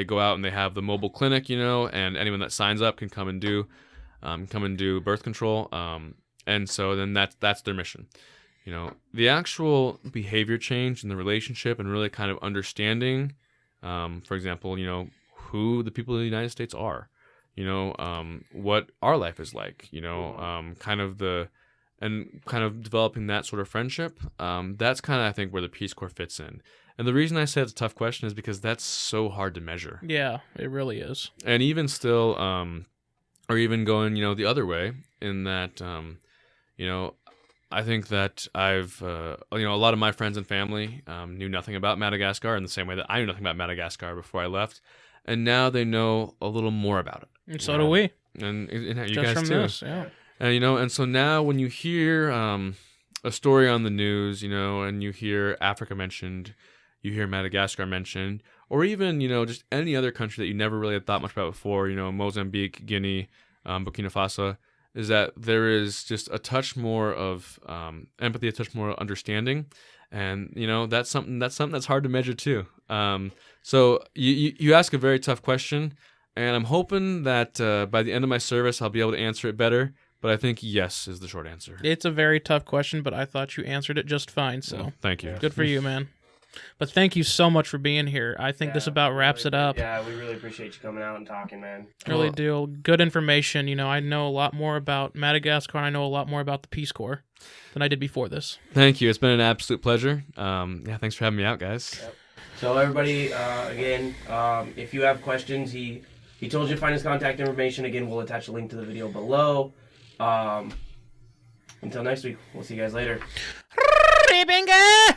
Speaker 3: go out and they have the mobile clinic, and anyone that signs up can come and do birth control, and so then that's their mission. The actual behavior change in the relationship and really kind of understanding For example, who the people of the United States are, what our life is like, kind of developing that sort of friendship. That's kind of, I think, where the Peace Corps fits in. And the reason I say it's a tough question is because that's so hard to measure.
Speaker 4: Yeah, it really is.
Speaker 3: And even still, or even going, the other way in that, I think that I've, a lot of my friends and family knew nothing about Madagascar in the same way that I knew nothing about Madagascar before I left. And now they know a little more about it.
Speaker 4: And so do we.
Speaker 3: And you
Speaker 4: Just
Speaker 3: guys
Speaker 4: from
Speaker 3: too.
Speaker 4: this, yeah.
Speaker 3: And, and so now when you hear a story on the news, and you hear Africa mentioned, you hear Madagascar mentioned, or even, just any other country that you never really had thought much about before, Mozambique, Guinea, Burkina Faso, is that there is just a touch more of empathy, a touch more understanding. And, that's something that's hard to measure too. So you ask a very tough question, and I'm hoping that by the end of my service, I'll be able to answer it better. But I think yes is the short answer.
Speaker 4: It's a very tough question, but I thought you answered it just fine. So
Speaker 3: well, thank you.
Speaker 4: Good for you, man. But thank you so much for being here. I think this about wraps it up.
Speaker 2: Yeah, we really appreciate you coming out and talking, man.
Speaker 4: Really do. Good information. I know a lot more about Madagascar, and I know a lot more about the Peace Corps than I did before this.
Speaker 3: Thank you. It's been an absolute pleasure. Thanks for having me out, guys.
Speaker 2: Yep. So everybody, again, if you have questions, he told you to find his contact information. Again, we'll attach a link to the video below. Until next week, we'll see you guys later.
Speaker 4: Ribbinga!